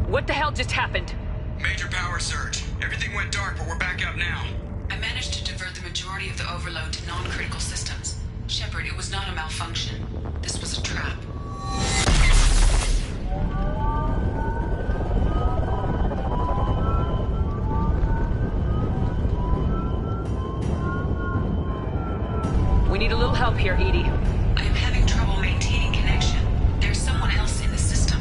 What the hell just happened? Major power surge. Everything went dark, but we're back up now. I managed to divert the majority of the overload to non-critical systems. Shepard, it was not a malfunction. This was a trap. We need a little help here, Edie. I am having trouble maintaining connection. There's someone else in the system.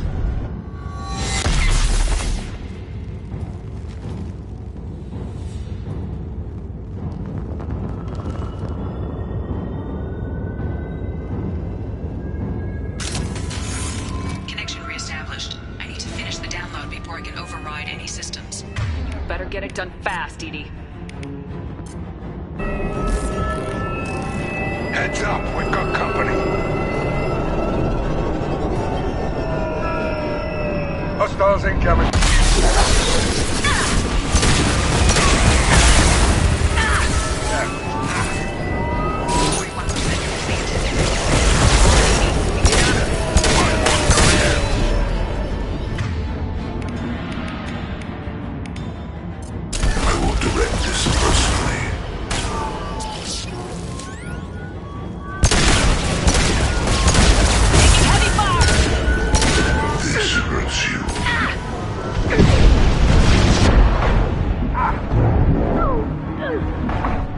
Connection reestablished. I need to finish the download before I can override any systems. Better get it done fast, Edie. Heads up, we've got company. Hostiles incoming. I will direct this personally. This hurts you.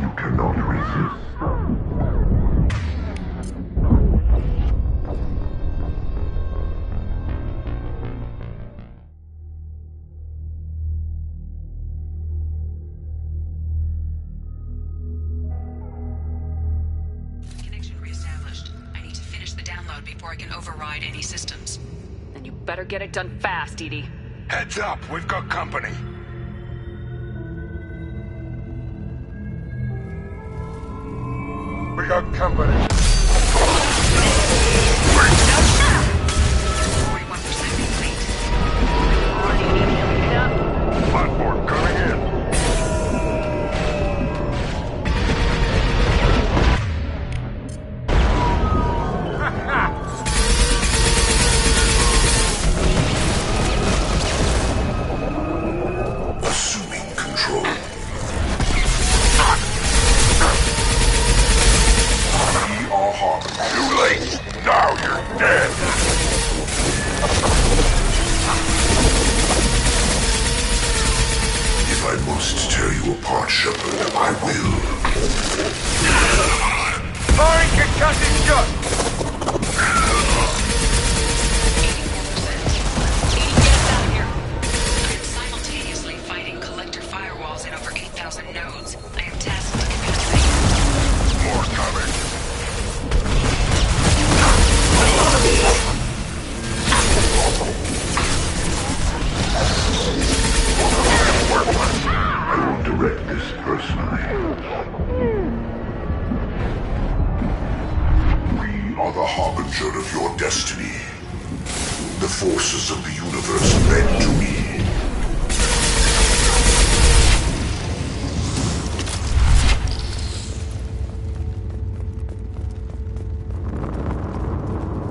You cannot resist. Connection reestablished. I need to finish the download before I can override any systems. Then you better get it done fast, Edie. Heads up, we've got company. We got company. 41% complete. Platform coming in. Assuming control. We are harmed. Too late. Now you're dead. If I must tear you apart, Shepard, I will. Firing concussion shot. 84%. 80, get us out of here. I am simultaneously fighting collector firewalls in over 8,000 nodes. I am tasked with capacity. More coming. I will direct this personally. We are the harbinger of your destiny. The forces of the universe bend to me.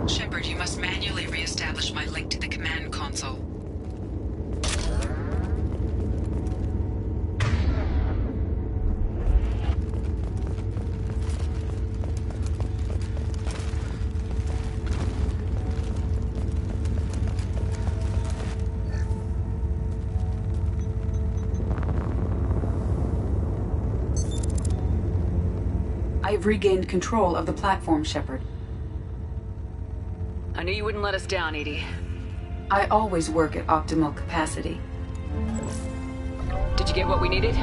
Shepard, you must manually reestablish my link to the command console. I've regained control of the platform, Shepard. I knew you wouldn't let us down, Edie. I always work at optimal capacity. Did you get what we needed?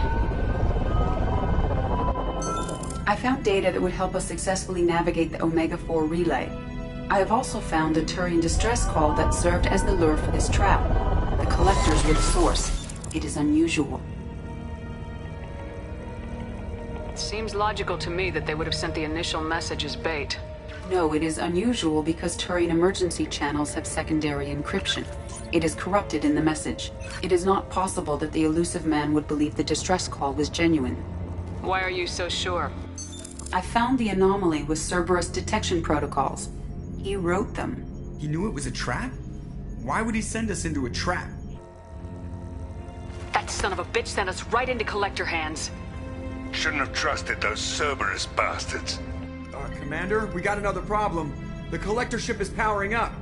I found data that would help us successfully navigate the Omega-4 relay. I have also found a Turian distress call that served as the lure for this trap. The collectors were the source. It is unusual. It seems logical to me that they would have sent the initial message as bait. No, it is unusual because Turian emergency channels have secondary encryption. It is corrupted in the message. It is not possible that the elusive man would believe the distress call was genuine. Why are you so sure? I found the anomaly with Cerberus detection protocols. He wrote them. He knew it was a trap? Why would he send us into a trap? That son of a bitch sent us right into Collector hands. Shouldn't have trusted those Cerberus bastards. Commander, we got another problem. The Collector ship is powering up.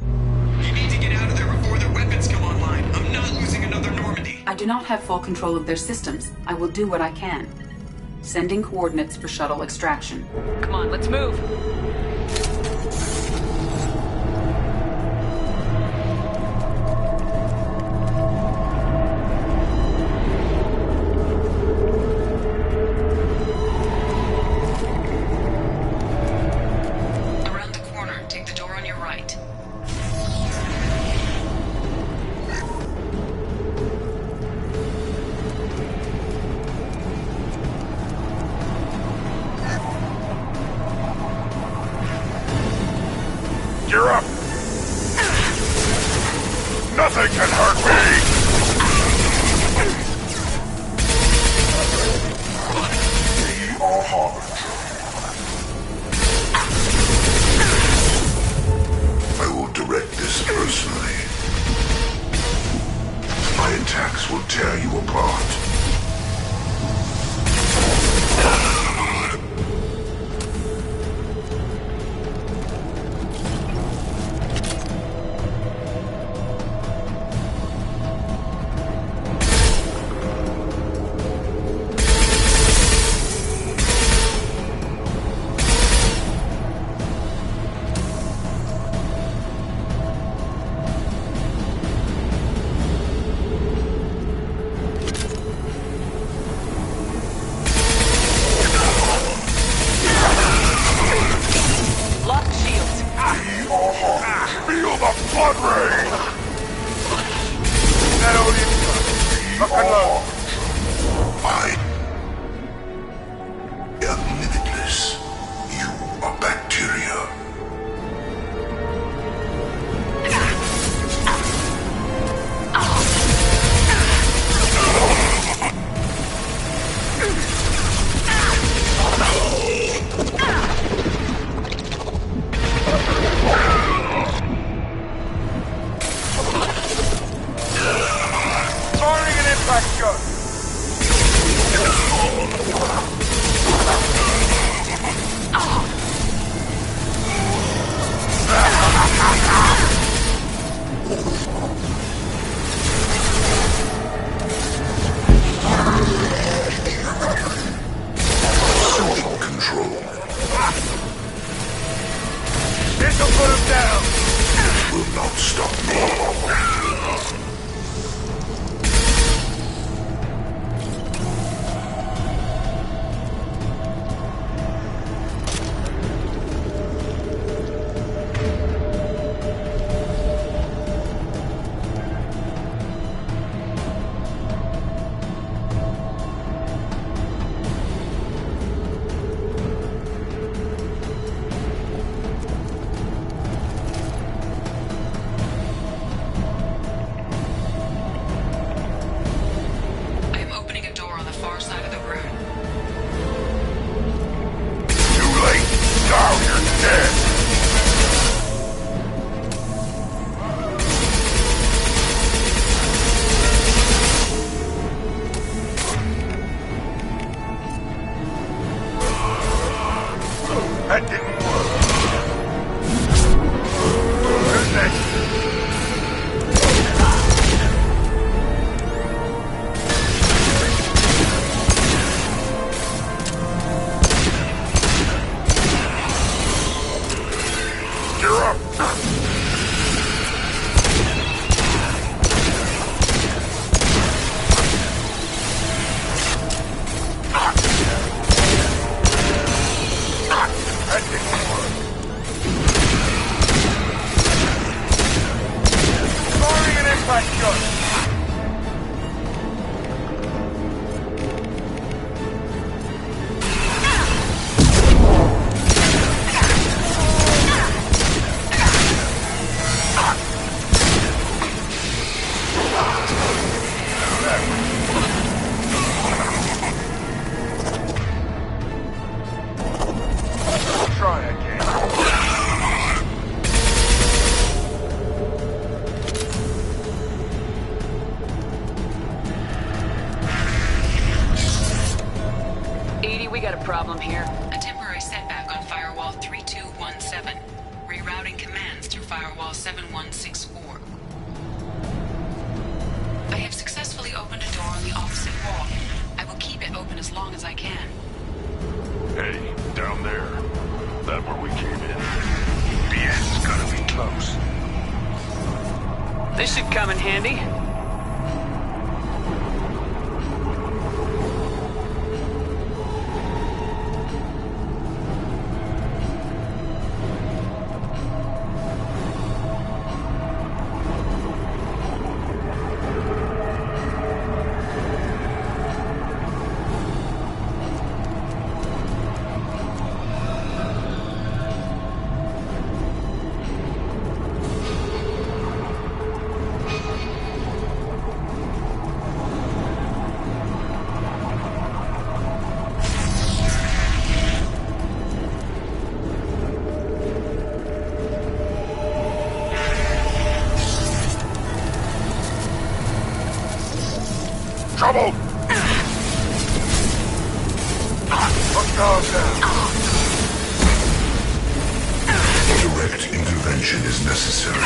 You need to get out of there before their weapons come online. I'm not losing another Normandy. I do not have full control of their systems. I will do what I can. Sending coordinates for shuttle extraction. Come on, let's move. Around the corner, take the door on your right. You're up! Nothing can hurt me! We are harmed. I will direct this personally. My attacks will tear you apart. problem here? A temporary setback on Firewall 3217. Rerouting commands through Firewall 7164. I have successfully opened a door on the opposite wall. I will keep it open as long as I can. Hey, down there. That where we came in? The end's gonna be close. This should come in handy. Trouble! Let's go down. Direct intervention is necessary.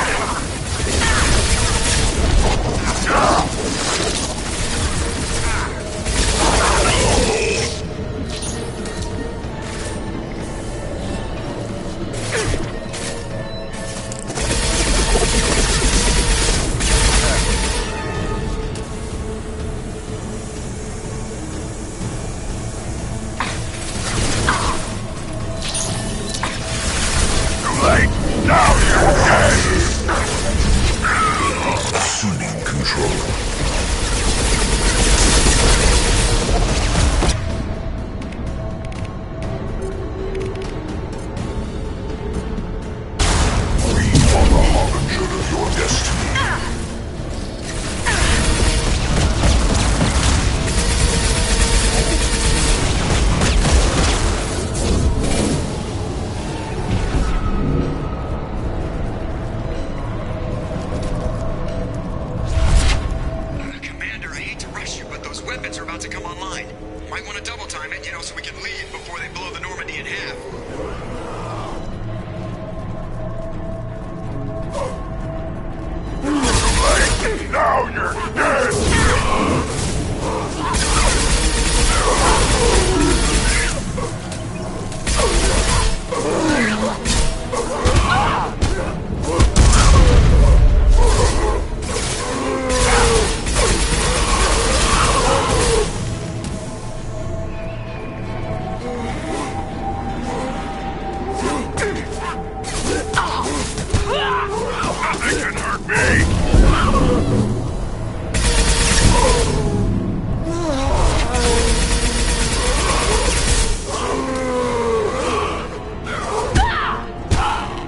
Assuming control. We are the harbinger of your destiny. Commander, I hate to rush you, but those weapons are about to come online. Might want to double time it, so we can leave before they blow the Normandy in half. Now you're dead! Nothing can hurt me!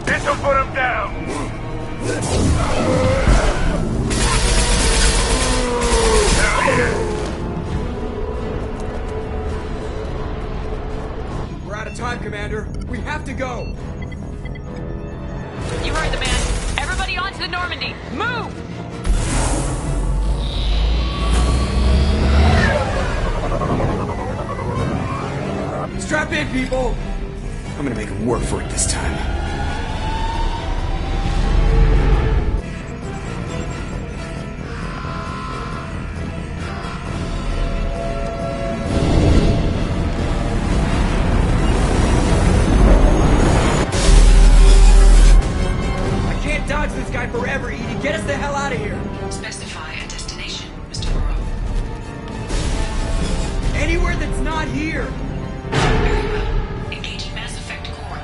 This'll put him down! Hell yeah! We're out of time, Commander. We have to go. You heard the man. Everybody onto the Normandy. Move! Strap in, people. I'm gonna make him work for it this time. I can't dodge this guy forever, Edie. Get us the hell out of here. Specify a destination, Mr. Moreau. Anywhere that's not here. Very well. Engaging Mass Effect Core.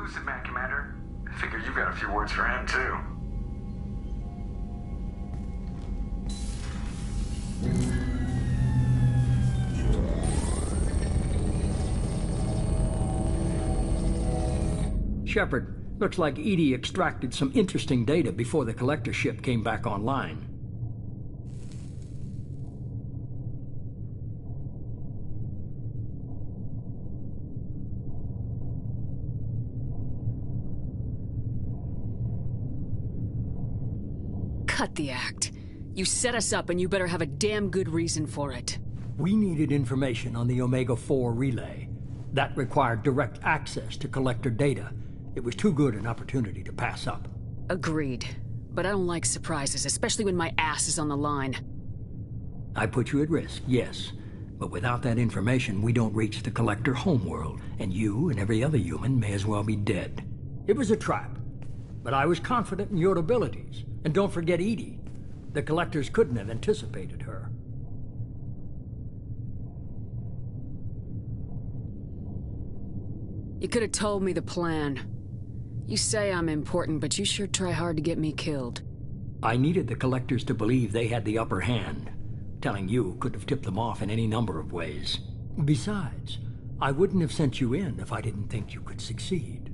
Lucid Man, Commander. I figure you've got a few words for him, too. Shepard, looks like Edie extracted some interesting data before the collector ship came back online. Cut the act. You set us up and you better have a damn good reason for it. We needed information on the Omega-4 relay. That required direct access to collector data. It was too good an opportunity to pass up. Agreed. But I don't like surprises, especially when my ass is on the line. I put you at risk, yes. But without that information, we don't reach the collector homeworld, and you and every other human may as well be dead. It was a trap. But I was confident in your abilities. And don't forget Edie. The collectors couldn't have anticipated her. You could have told me the plan. You say I'm important, but you sure try hard to get me killed. I needed the collectors to believe they had the upper hand. Telling you could have tipped them off in any number of ways. Besides, I wouldn't have sent you in if I didn't think you could succeed.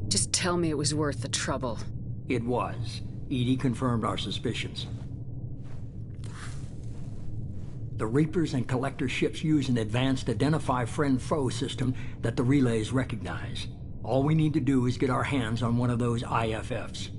Just tell me it was worth the trouble. It was. Edie confirmed our suspicions. The Reapers and Collector ships use an advanced Identify Friend-Foe system that the relays recognize. All we need to do is get our hands on one of those IFFs.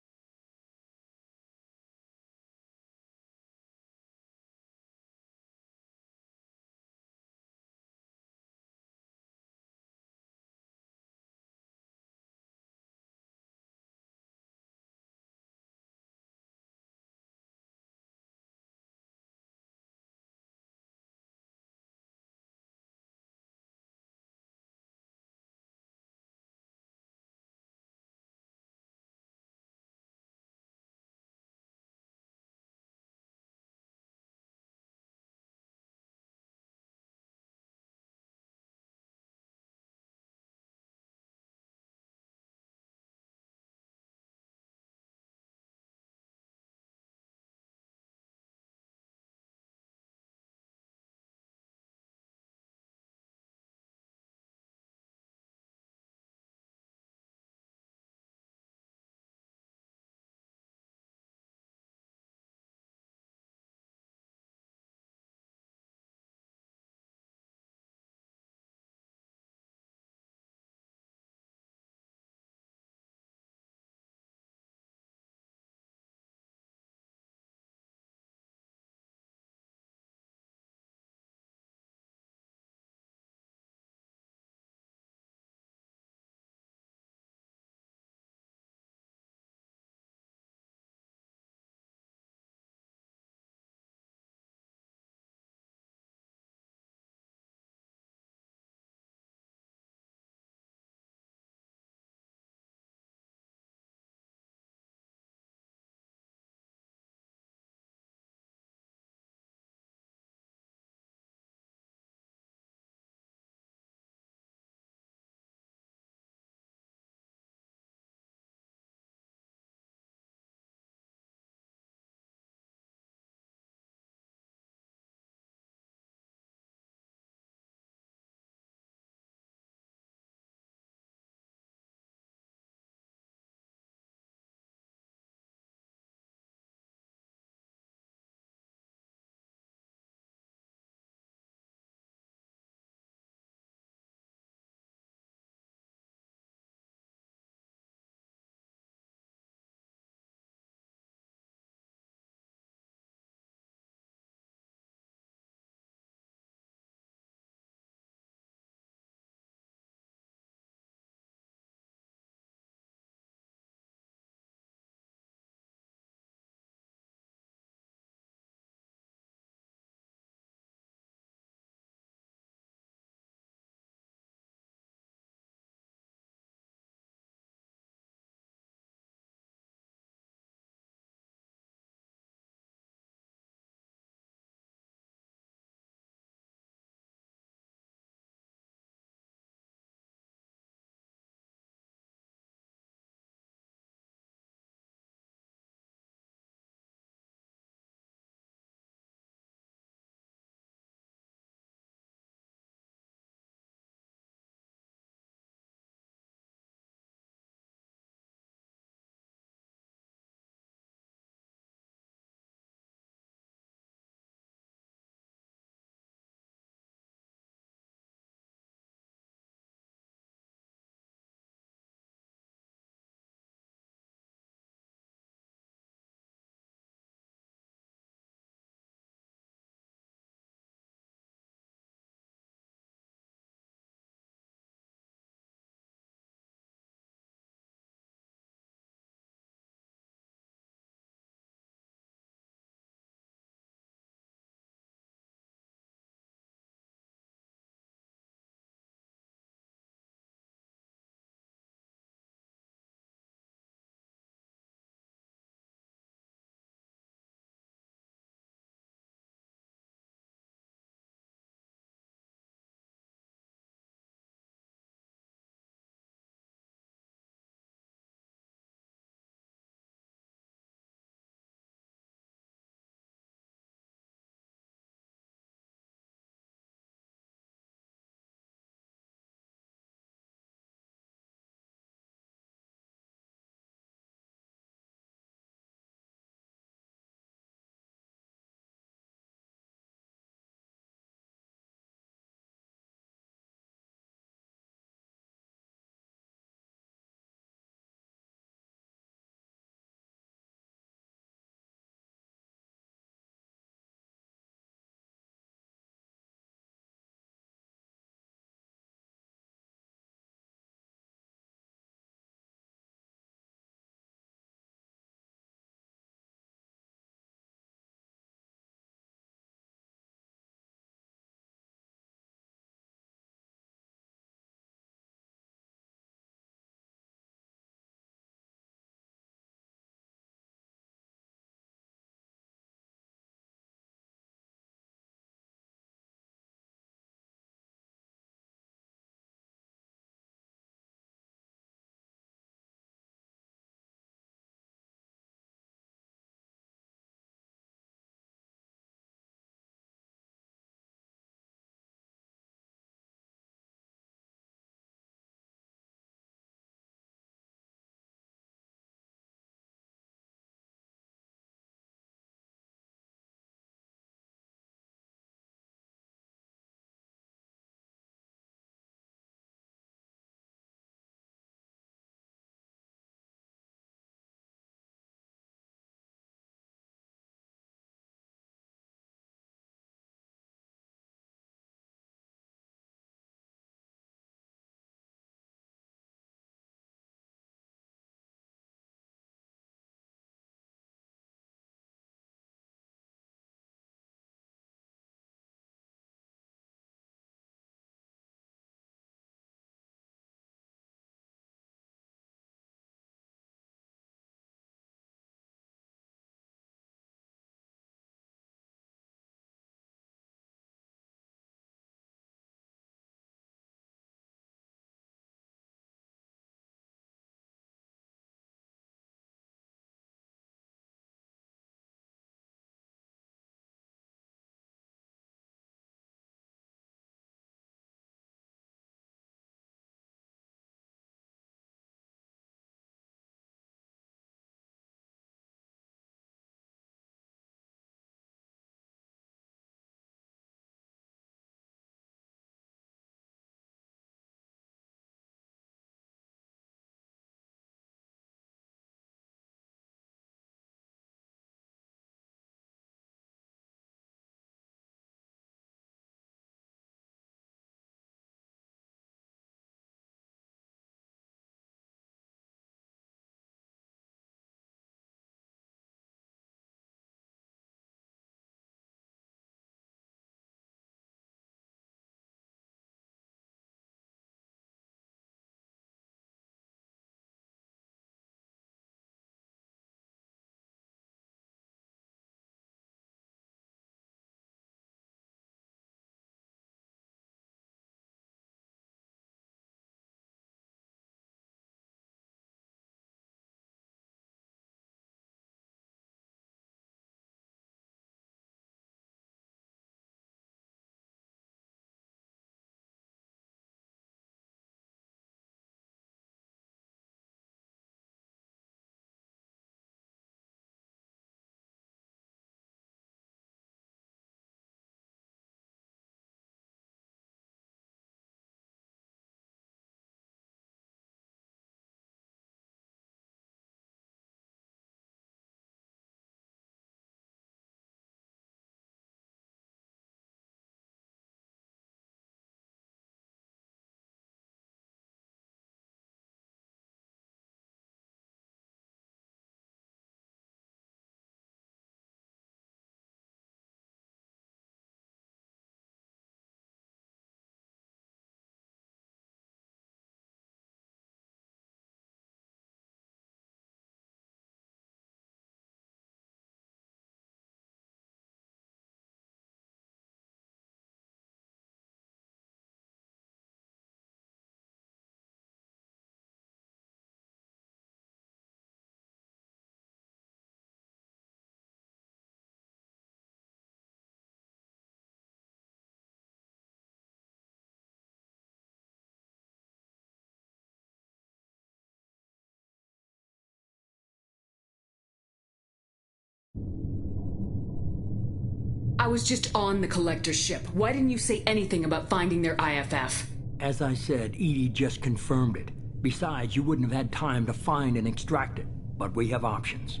I was just on the Collector's ship. Why didn't you say anything about finding their IFF? As I said, EDI just confirmed it. Besides, you wouldn't have had time to find and extract it. But we have options.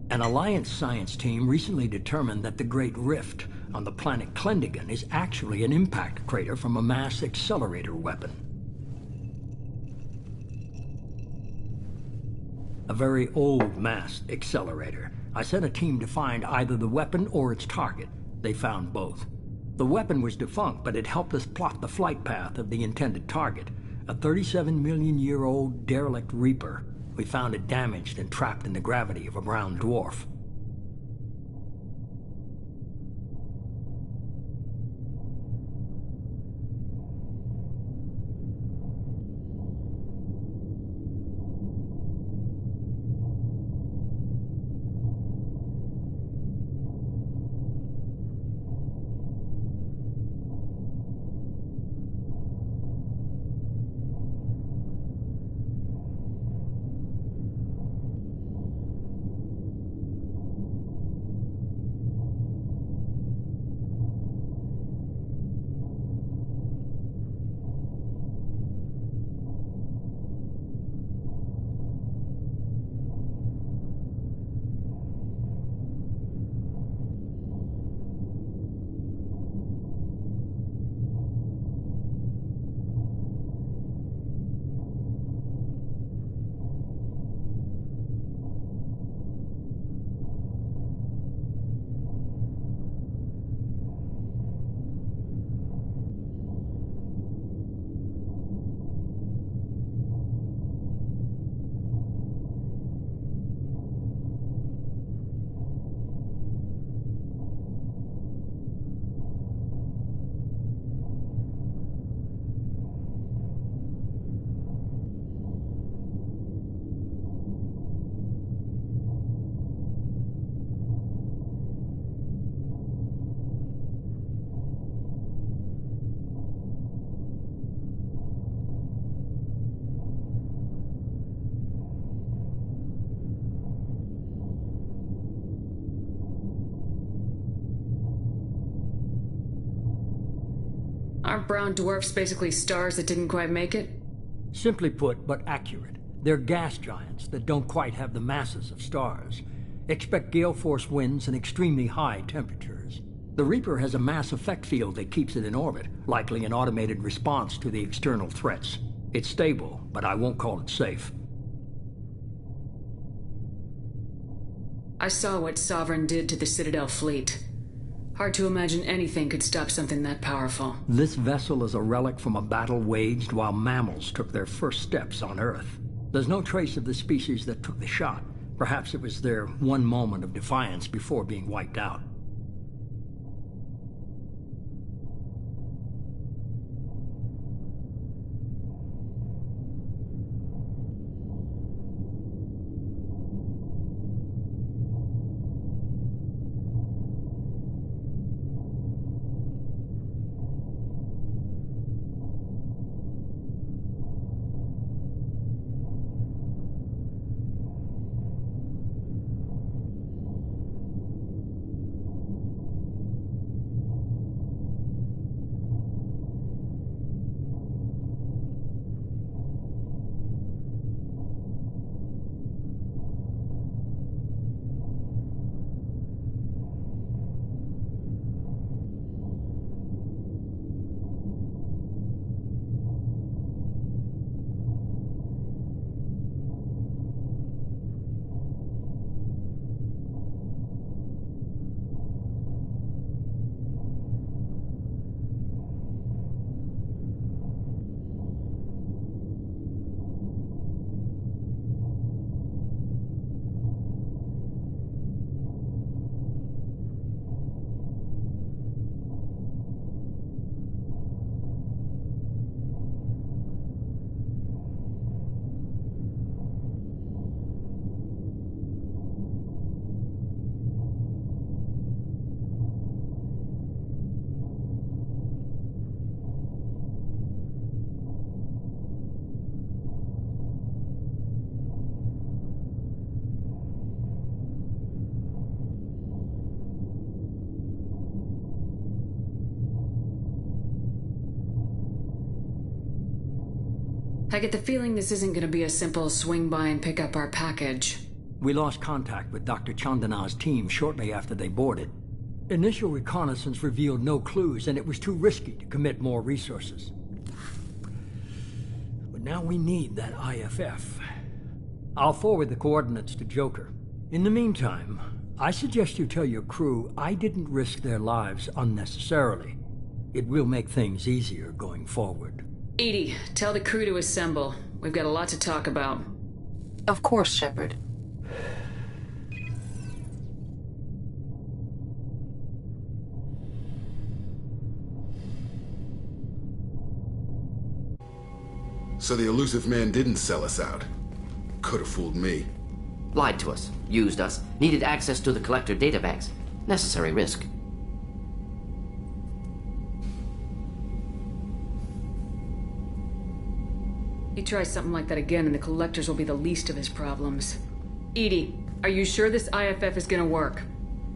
An Alliance science team recently determined that the Great Rift on the planet Klendigan is actually an impact crater from a mass accelerator weapon. A very old mass accelerator. I sent a team to find either the weapon or its target. They found both. The weapon was defunct, but it helped us plot the flight path of the intended target, a 37-million-year-old derelict Reaper. We found it damaged and trapped in the gravity of a brown dwarf. Aren't brown dwarfs basically stars that didn't quite make it? Simply put, but accurate. They're gas giants that don't quite have the masses of stars. Expect gale force winds and extremely high temperatures. The Reaper has a mass effect field that keeps it in orbit, likely an automated response to the external threats. It's stable, but I won't call it safe. I saw what Sovereign did to the Citadel fleet. Hard to imagine anything could stop something that powerful. This vessel is a relic from a battle waged while mammals took their first steps on Earth. There's no trace of the species that took the shot. Perhaps it was their one moment of defiance before being wiped out. I get the feeling this isn't gonna be a simple swing by and pick up our package. We lost contact with Dr. Chandana's team shortly after they boarded. Initial reconnaissance revealed no clues, and it was too risky to commit more resources. But now we need that IFF. I'll forward the coordinates to Joker. In the meantime, I suggest you tell your crew I didn't risk their lives unnecessarily. It will make things easier going forward. Edie, tell the crew to assemble. We've got a lot to talk about. Of course, Shepard. So the elusive man didn't sell us out. Could have fooled me. Lied to us, used us, needed access to the Collector databanks. Necessary risk. He tries something like that again and the Collectors will be the least of his problems. Edie, are you sure this IFF is gonna work?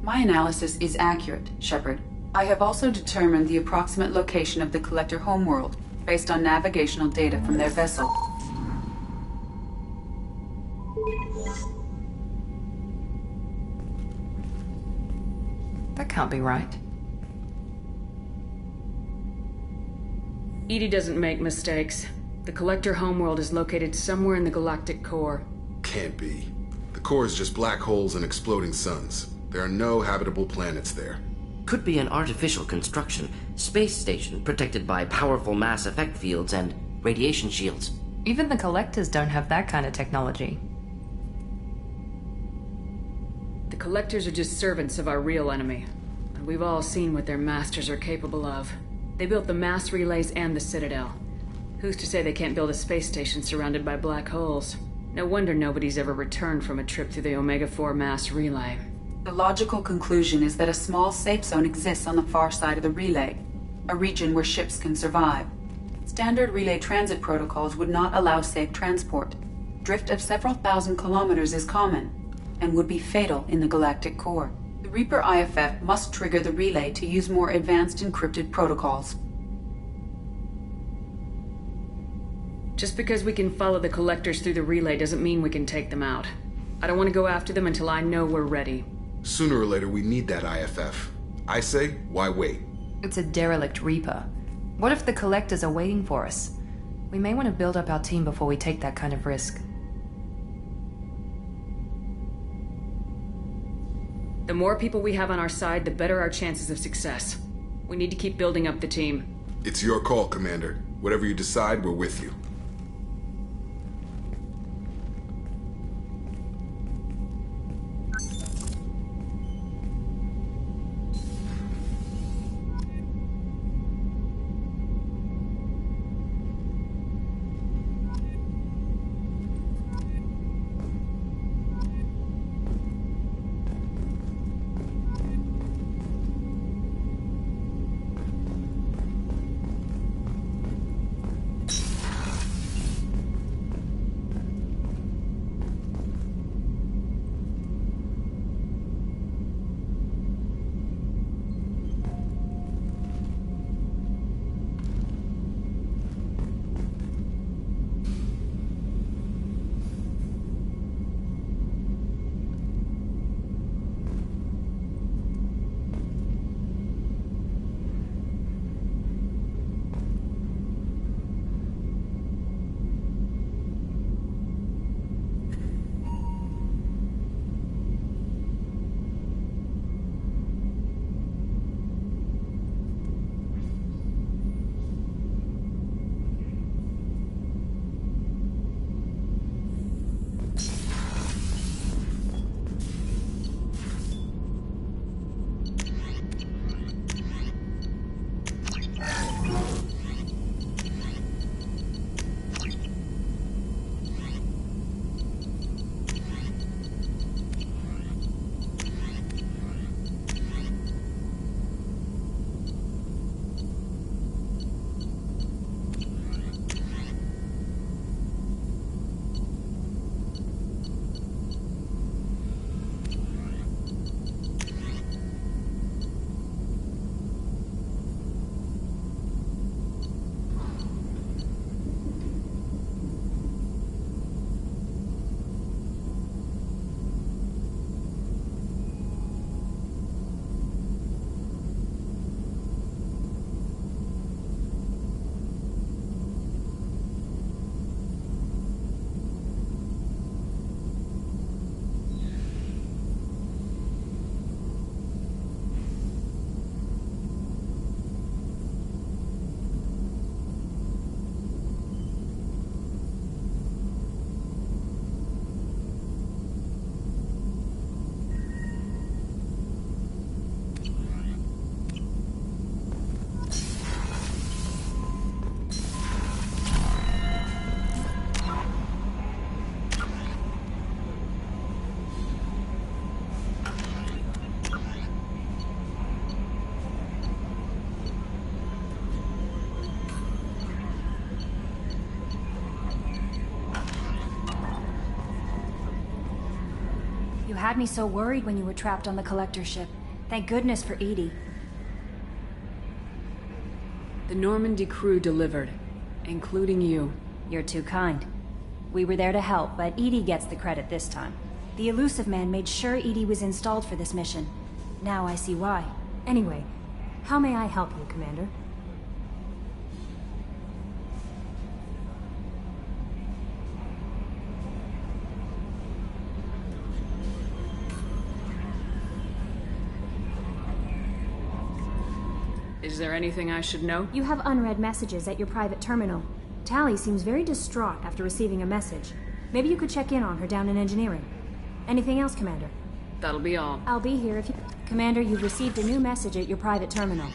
My analysis is accurate, Shepard. I have also determined the approximate location of the Collector homeworld, based on navigational data from their vessel. That can't be right. Edie doesn't make mistakes. The Collector homeworld is located somewhere in the galactic core. Can't be. The core is just black holes and exploding suns. There are no habitable planets there. Could be an artificial construction, space station protected by powerful mass effect fields and radiation shields. Even the Collectors don't have that kind of technology. The Collectors are just servants of our real enemy. And we've all seen what their masters are capable of. They built the mass relays and the Citadel. Who's to say they can't build a space station surrounded by black holes? No wonder nobody's ever returned from a trip through the Omega-4 mass relay. The logical conclusion is that a small safe zone exists on the far side of the relay, a region where ships can survive. Standard relay transit protocols would not allow safe transport. Drift of several thousand kilometers is common, and would be fatal in the galactic core. The Reaper IFF must trigger the relay to use more advanced encrypted protocols. Just because we can follow the Collectors through the relay doesn't mean we can take them out. I don't want to go after them until I know we're ready. Sooner or later, we need that IFF. I say, why wait? It's a derelict Reaper. What if the Collectors are waiting for us? We may want to build up our team before we take that kind of risk. The more people we have on our side, the better our chances of success. We need to keep building up the team. It's your call, Commander. Whatever you decide, we're with you. had me so worried when you were trapped on the Collector ship. Thank goodness for Edie. The Normandy crew delivered, including you. You're too kind. We were there to help, but Edie gets the credit this time. The Elusive Man made sure Edie was installed for this mission. Now I see why. Anyway, how may I help you, Commander? Is there anything I should know? You have unread messages at your private terminal. Tally seems very distraught after receiving a message. Maybe you could check in on her down in engineering. Anything else, Commander? That'll be all. I'll be here if you... Commander, you've received a new message at your private terminal.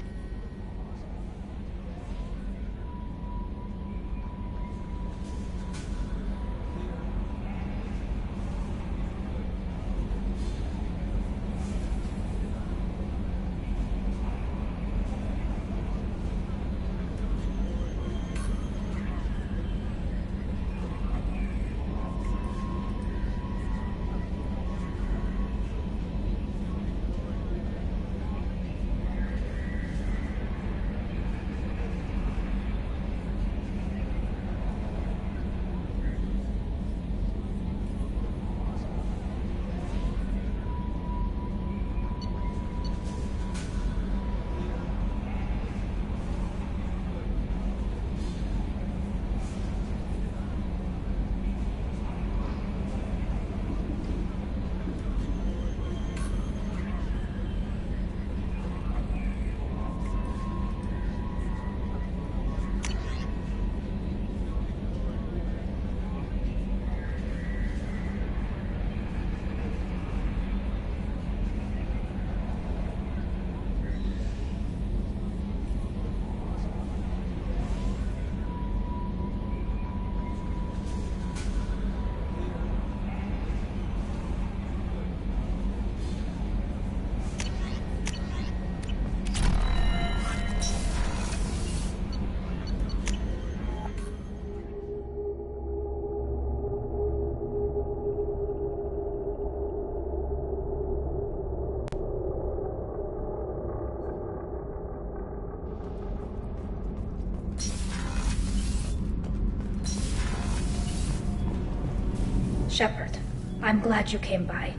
Shepard, I'm glad you came by.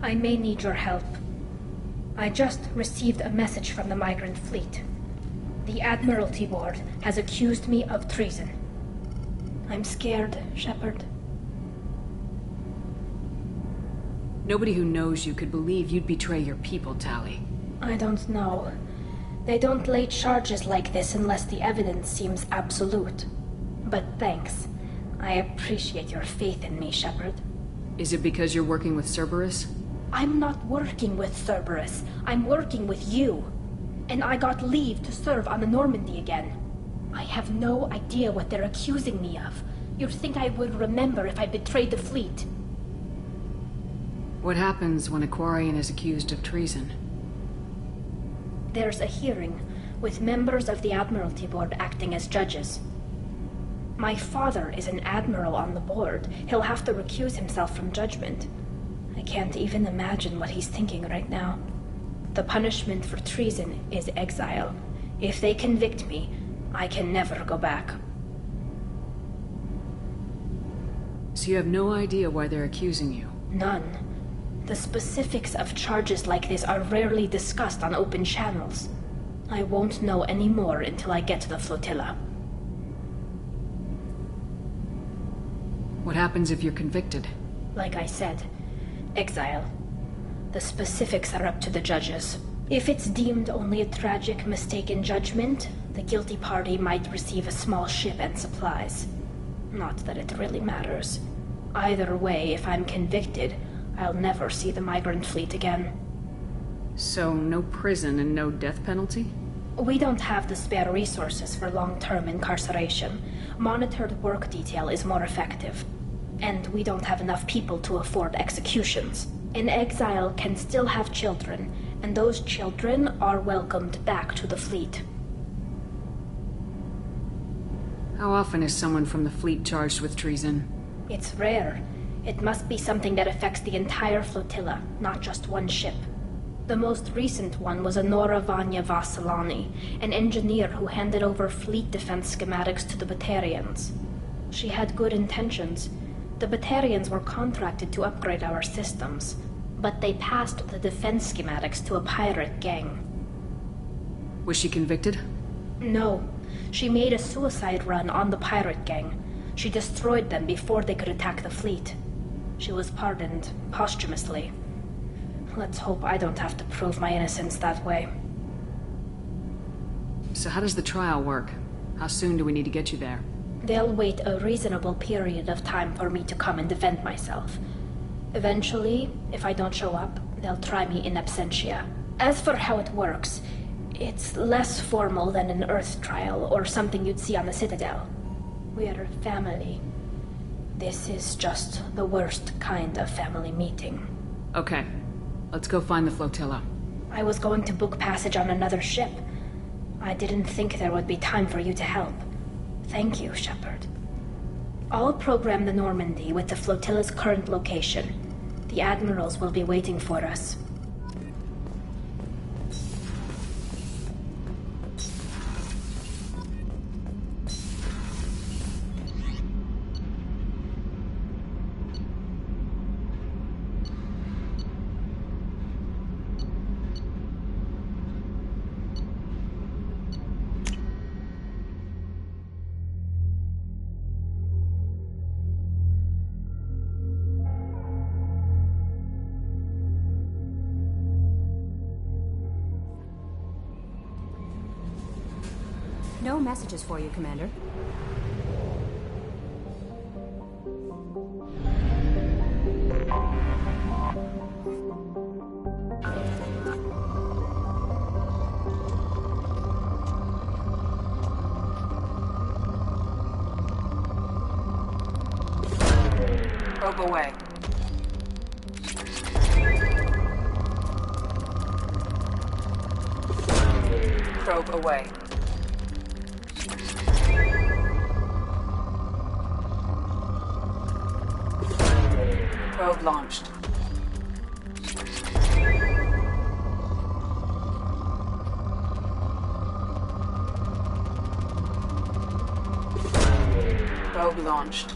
I may need your help. I just received a message from the migrant fleet. The Admiralty Board has accused me of treason. I'm scared, Shepard. Nobody who knows you could believe you'd betray your people, Tally. I don't know. They don't lay charges like this unless the evidence seems absolute. But thanks. I appreciate your faith in me, Shepard. Is it because you're working with Cerberus? I'm not working with Cerberus. I'm working with you. And I got leave to serve on the Normandy again. I have no idea what they're accusing me of. You'd think I would remember if I betrayed the fleet. What happens when a Quarian is accused of treason? There's a hearing, with members of the Admiralty Board acting as judges. My father is an admiral on the board. He'll have to recuse himself from judgment. I can't even imagine what he's thinking right now. The punishment for treason is exile. If they convict me, I can never go back. So you have no idea why they're accusing you? None. The specifics of charges like this are rarely discussed on open channels. I won't know any more until I get to the flotilla. What happens if you're convicted? Like I said, exile. The specifics are up to the judges. If it's deemed only a tragic mistake in judgment, the guilty party might receive a small ship and supplies. Not that it really matters. Either way, if I'm convicted, I'll never see the migrant fleet again. So, no prison and no death penalty? We don't have the spare resources for long-term incarceration. Monitored work detail is more effective. And we don't have enough people to afford executions. An exile can still have children, and those children are welcomed back to the fleet. How often is someone from the fleet charged with treason? It's rare. It must be something that affects the entire flotilla, not just one ship. The most recent one was Anora Vanya Vasilani, an engineer who handed over fleet defense schematics to the Batarians. She had good intentions. The Batarians were contracted to upgrade our systems, but they passed the defense schematics to a pirate gang. Was she convicted? No. She made a suicide run on the pirate gang. She destroyed them before they could attack the fleet. She was pardoned posthumously. Let's hope I don't have to prove my innocence that way. So how does the trial work? How soon do we need to get you there? They'll wait a reasonable period of time for me to come and defend myself. Eventually, if I don't show up, they'll try me in absentia. As for how it works, it's less formal than an Earth trial or something you'd see on the Citadel. We're a family. This is just the worst kind of family meeting. Okay. Let's go find the flotilla. I was going to book passage on another ship. I didn't think there would be time for you to help. Thank you, Shepard. I'll program the Normandy with the flotilla's current location. The admirals will be waiting for us. No messages for you, Commander. Probe away. Probe away. Probe launched. Probe launched.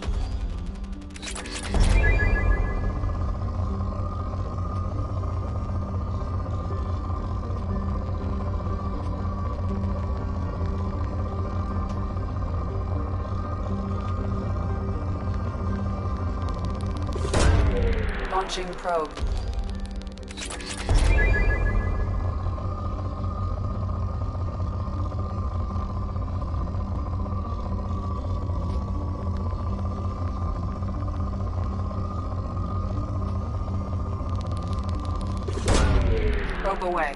Launching probe. Probe away.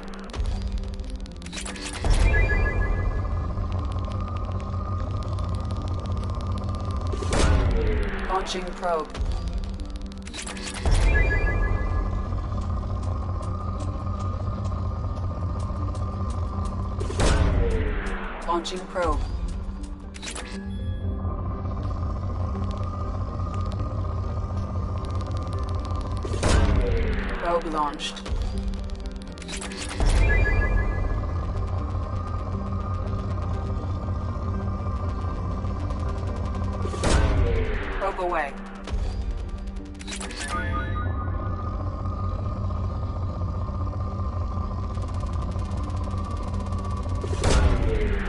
Launching probe. Launching probe. Probe launched. Probe away.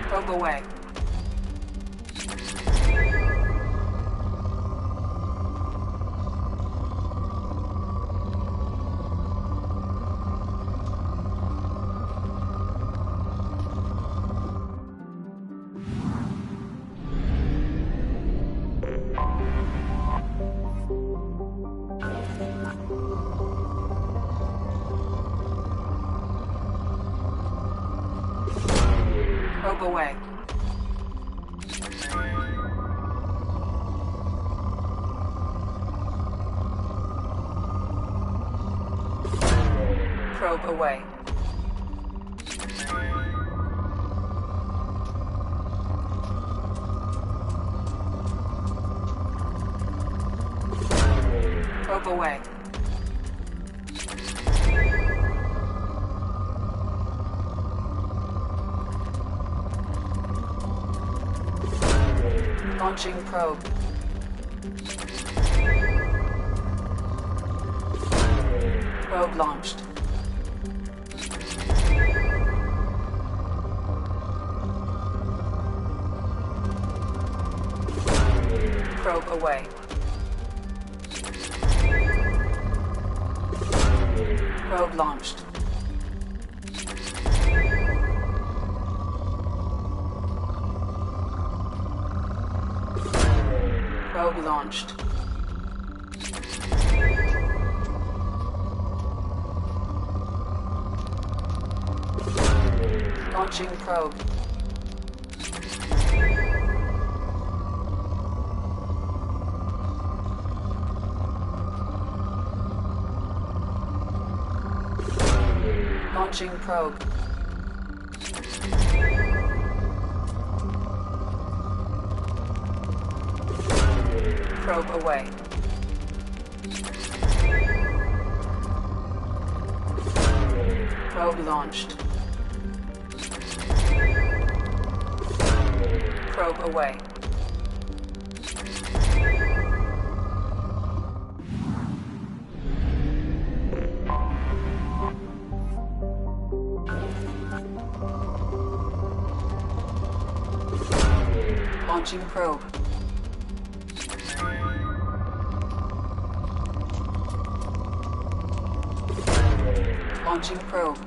Probe away. Probe away. Probe away. away. Launching probe. Probe launched. Probe away. Probe launched. Probe launched. Launching probe. Launching probe. Probe away. Probe launched. Probe away. Launching probe. Launching probe.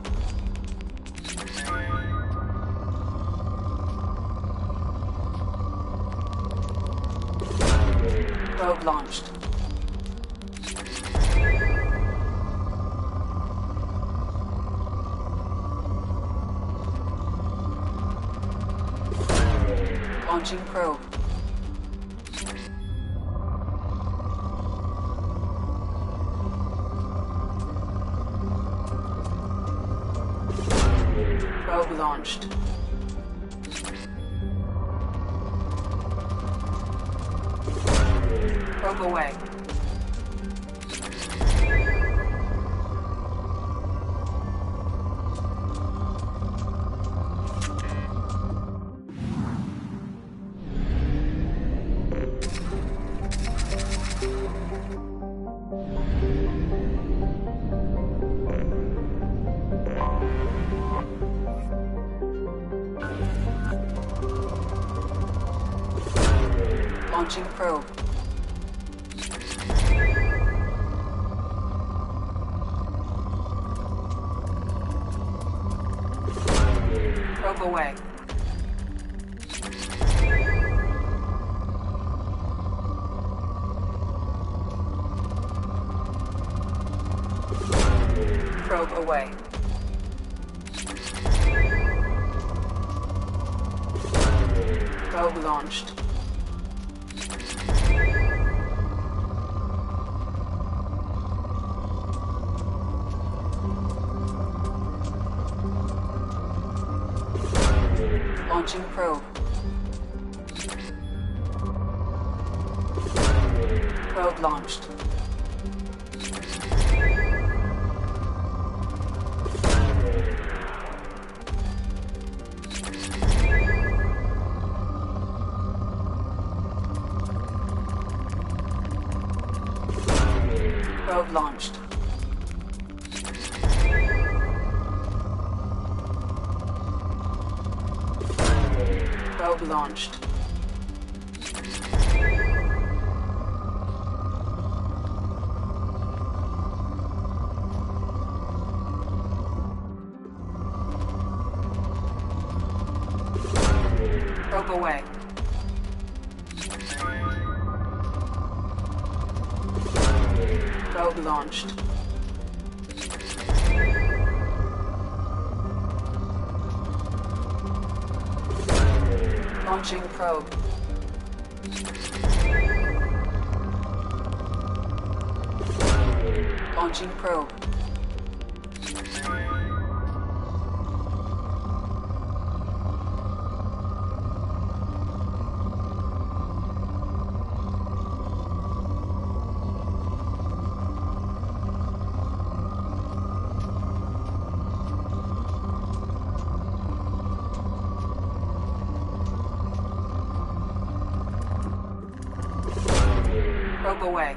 Probe launched. Launching probe. Probe launched. Probe away. Launching probe. Probe away. Probe away. Probe launched. Launching probe. Probe launched. Probe launched. Probe launched. Probe away. Probe launched. Launching probe. Launching probe. Probe away.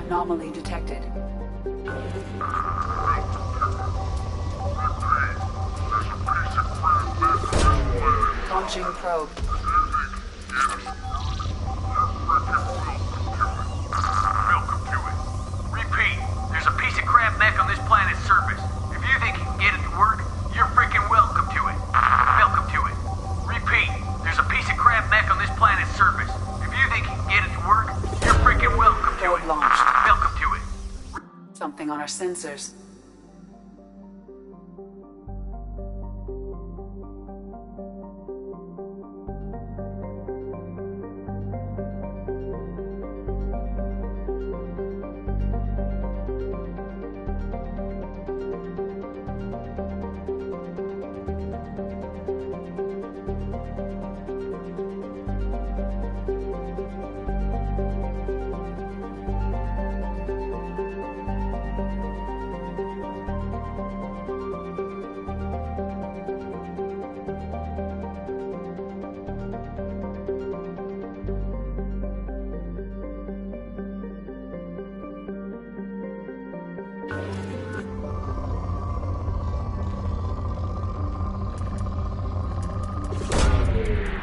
Anomaly detected. Launching probe. Welcome to it. Repeat, there's a piece of crap mech on this planet's surface. If you think you can get it to work, you're freaking welcome to it. Welcome to it. Repeat, there's a piece of crap mech on this planet's surface. If you think you can get it to work, you're freaking welcome to it. Launched. Welcome to it. Something on our sensors.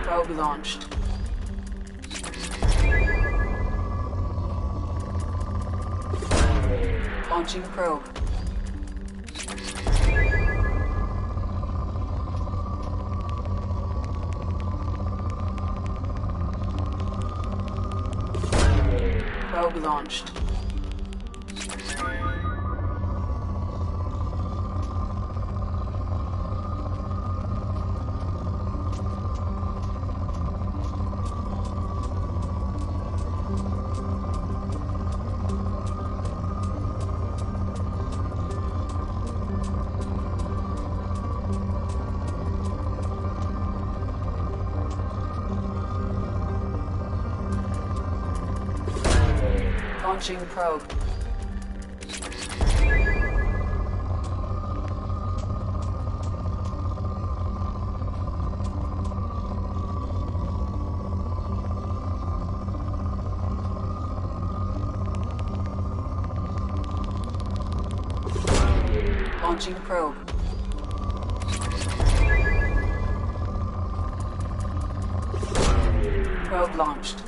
Probe launched. Launching probe. Probe launched. Launching probe. Launching probe. Probe launched.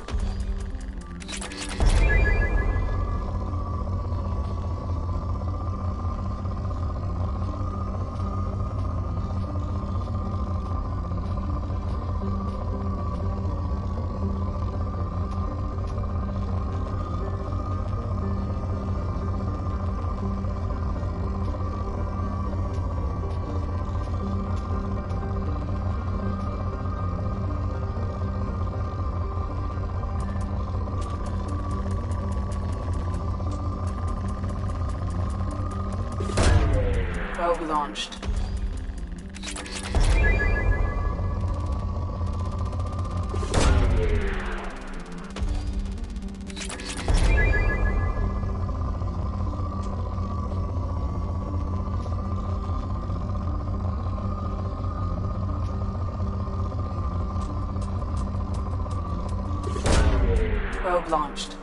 Probe launched. Probe launched.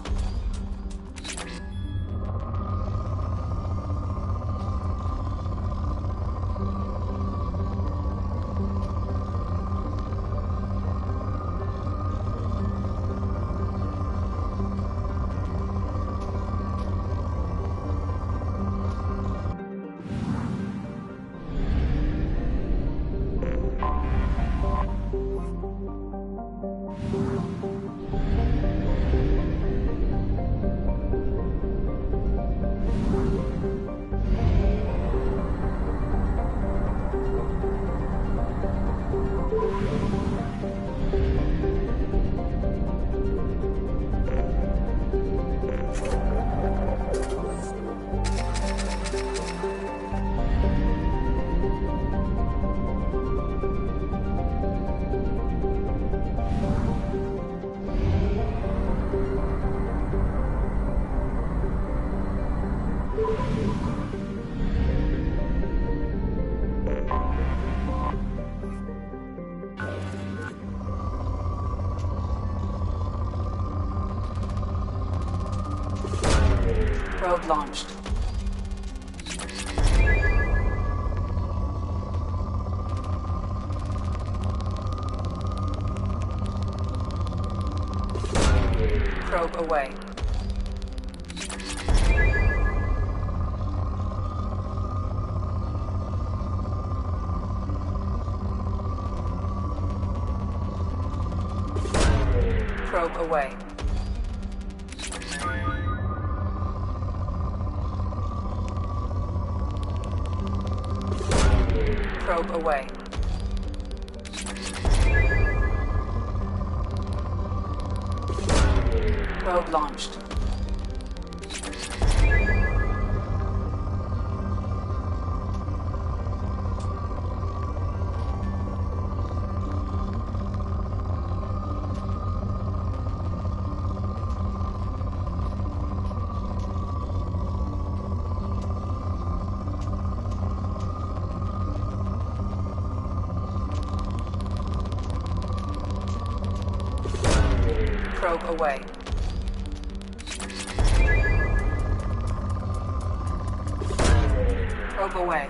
Probe launched. Probe away. Probe away. Probe away. Probe launched. Probe away. Probe away.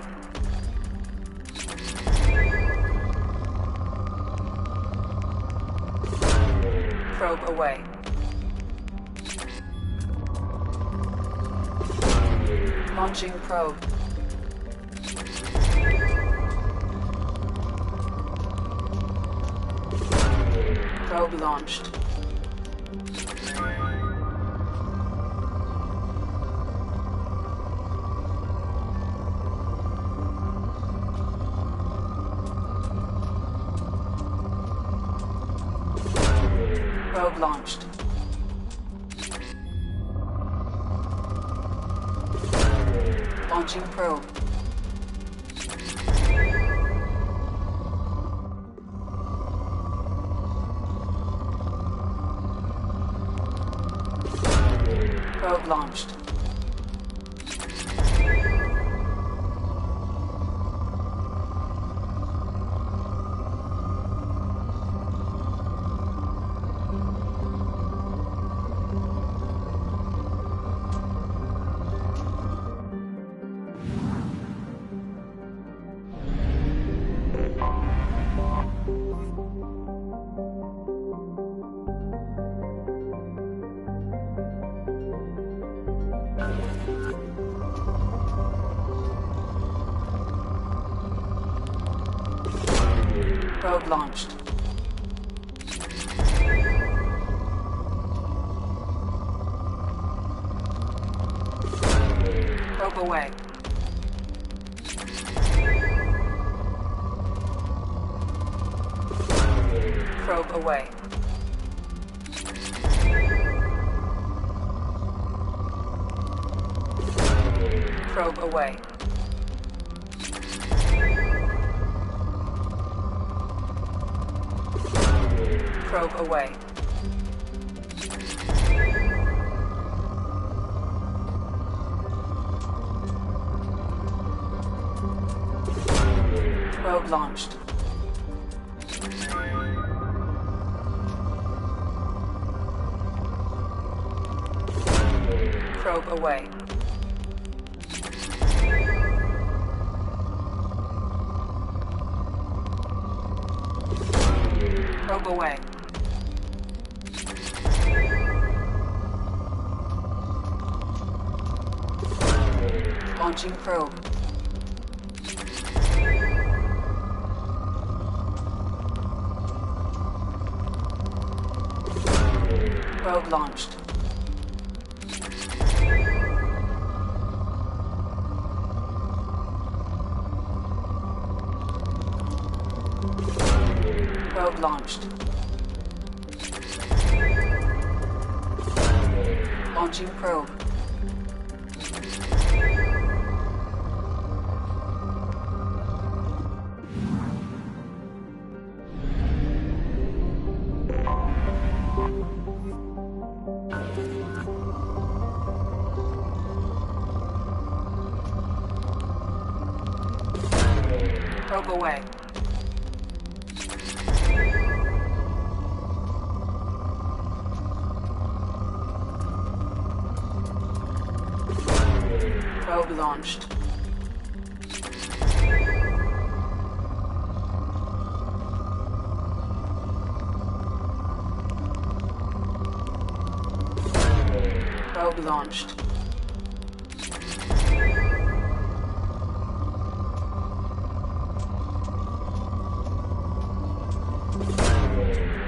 Probe away. Launching probe. Probe launched. Probe launched. Launching probe. Probe launched. Probe launched. Probe away. Probe away. Probe away. Probe away. Probe launched. Probe away. Probe away. Launching probe. Probe launched. Probe launched. Launching probe. Probe away. Probe launched. Probe launched.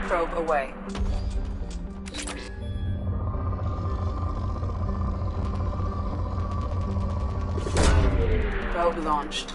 Probe away. Probe launched.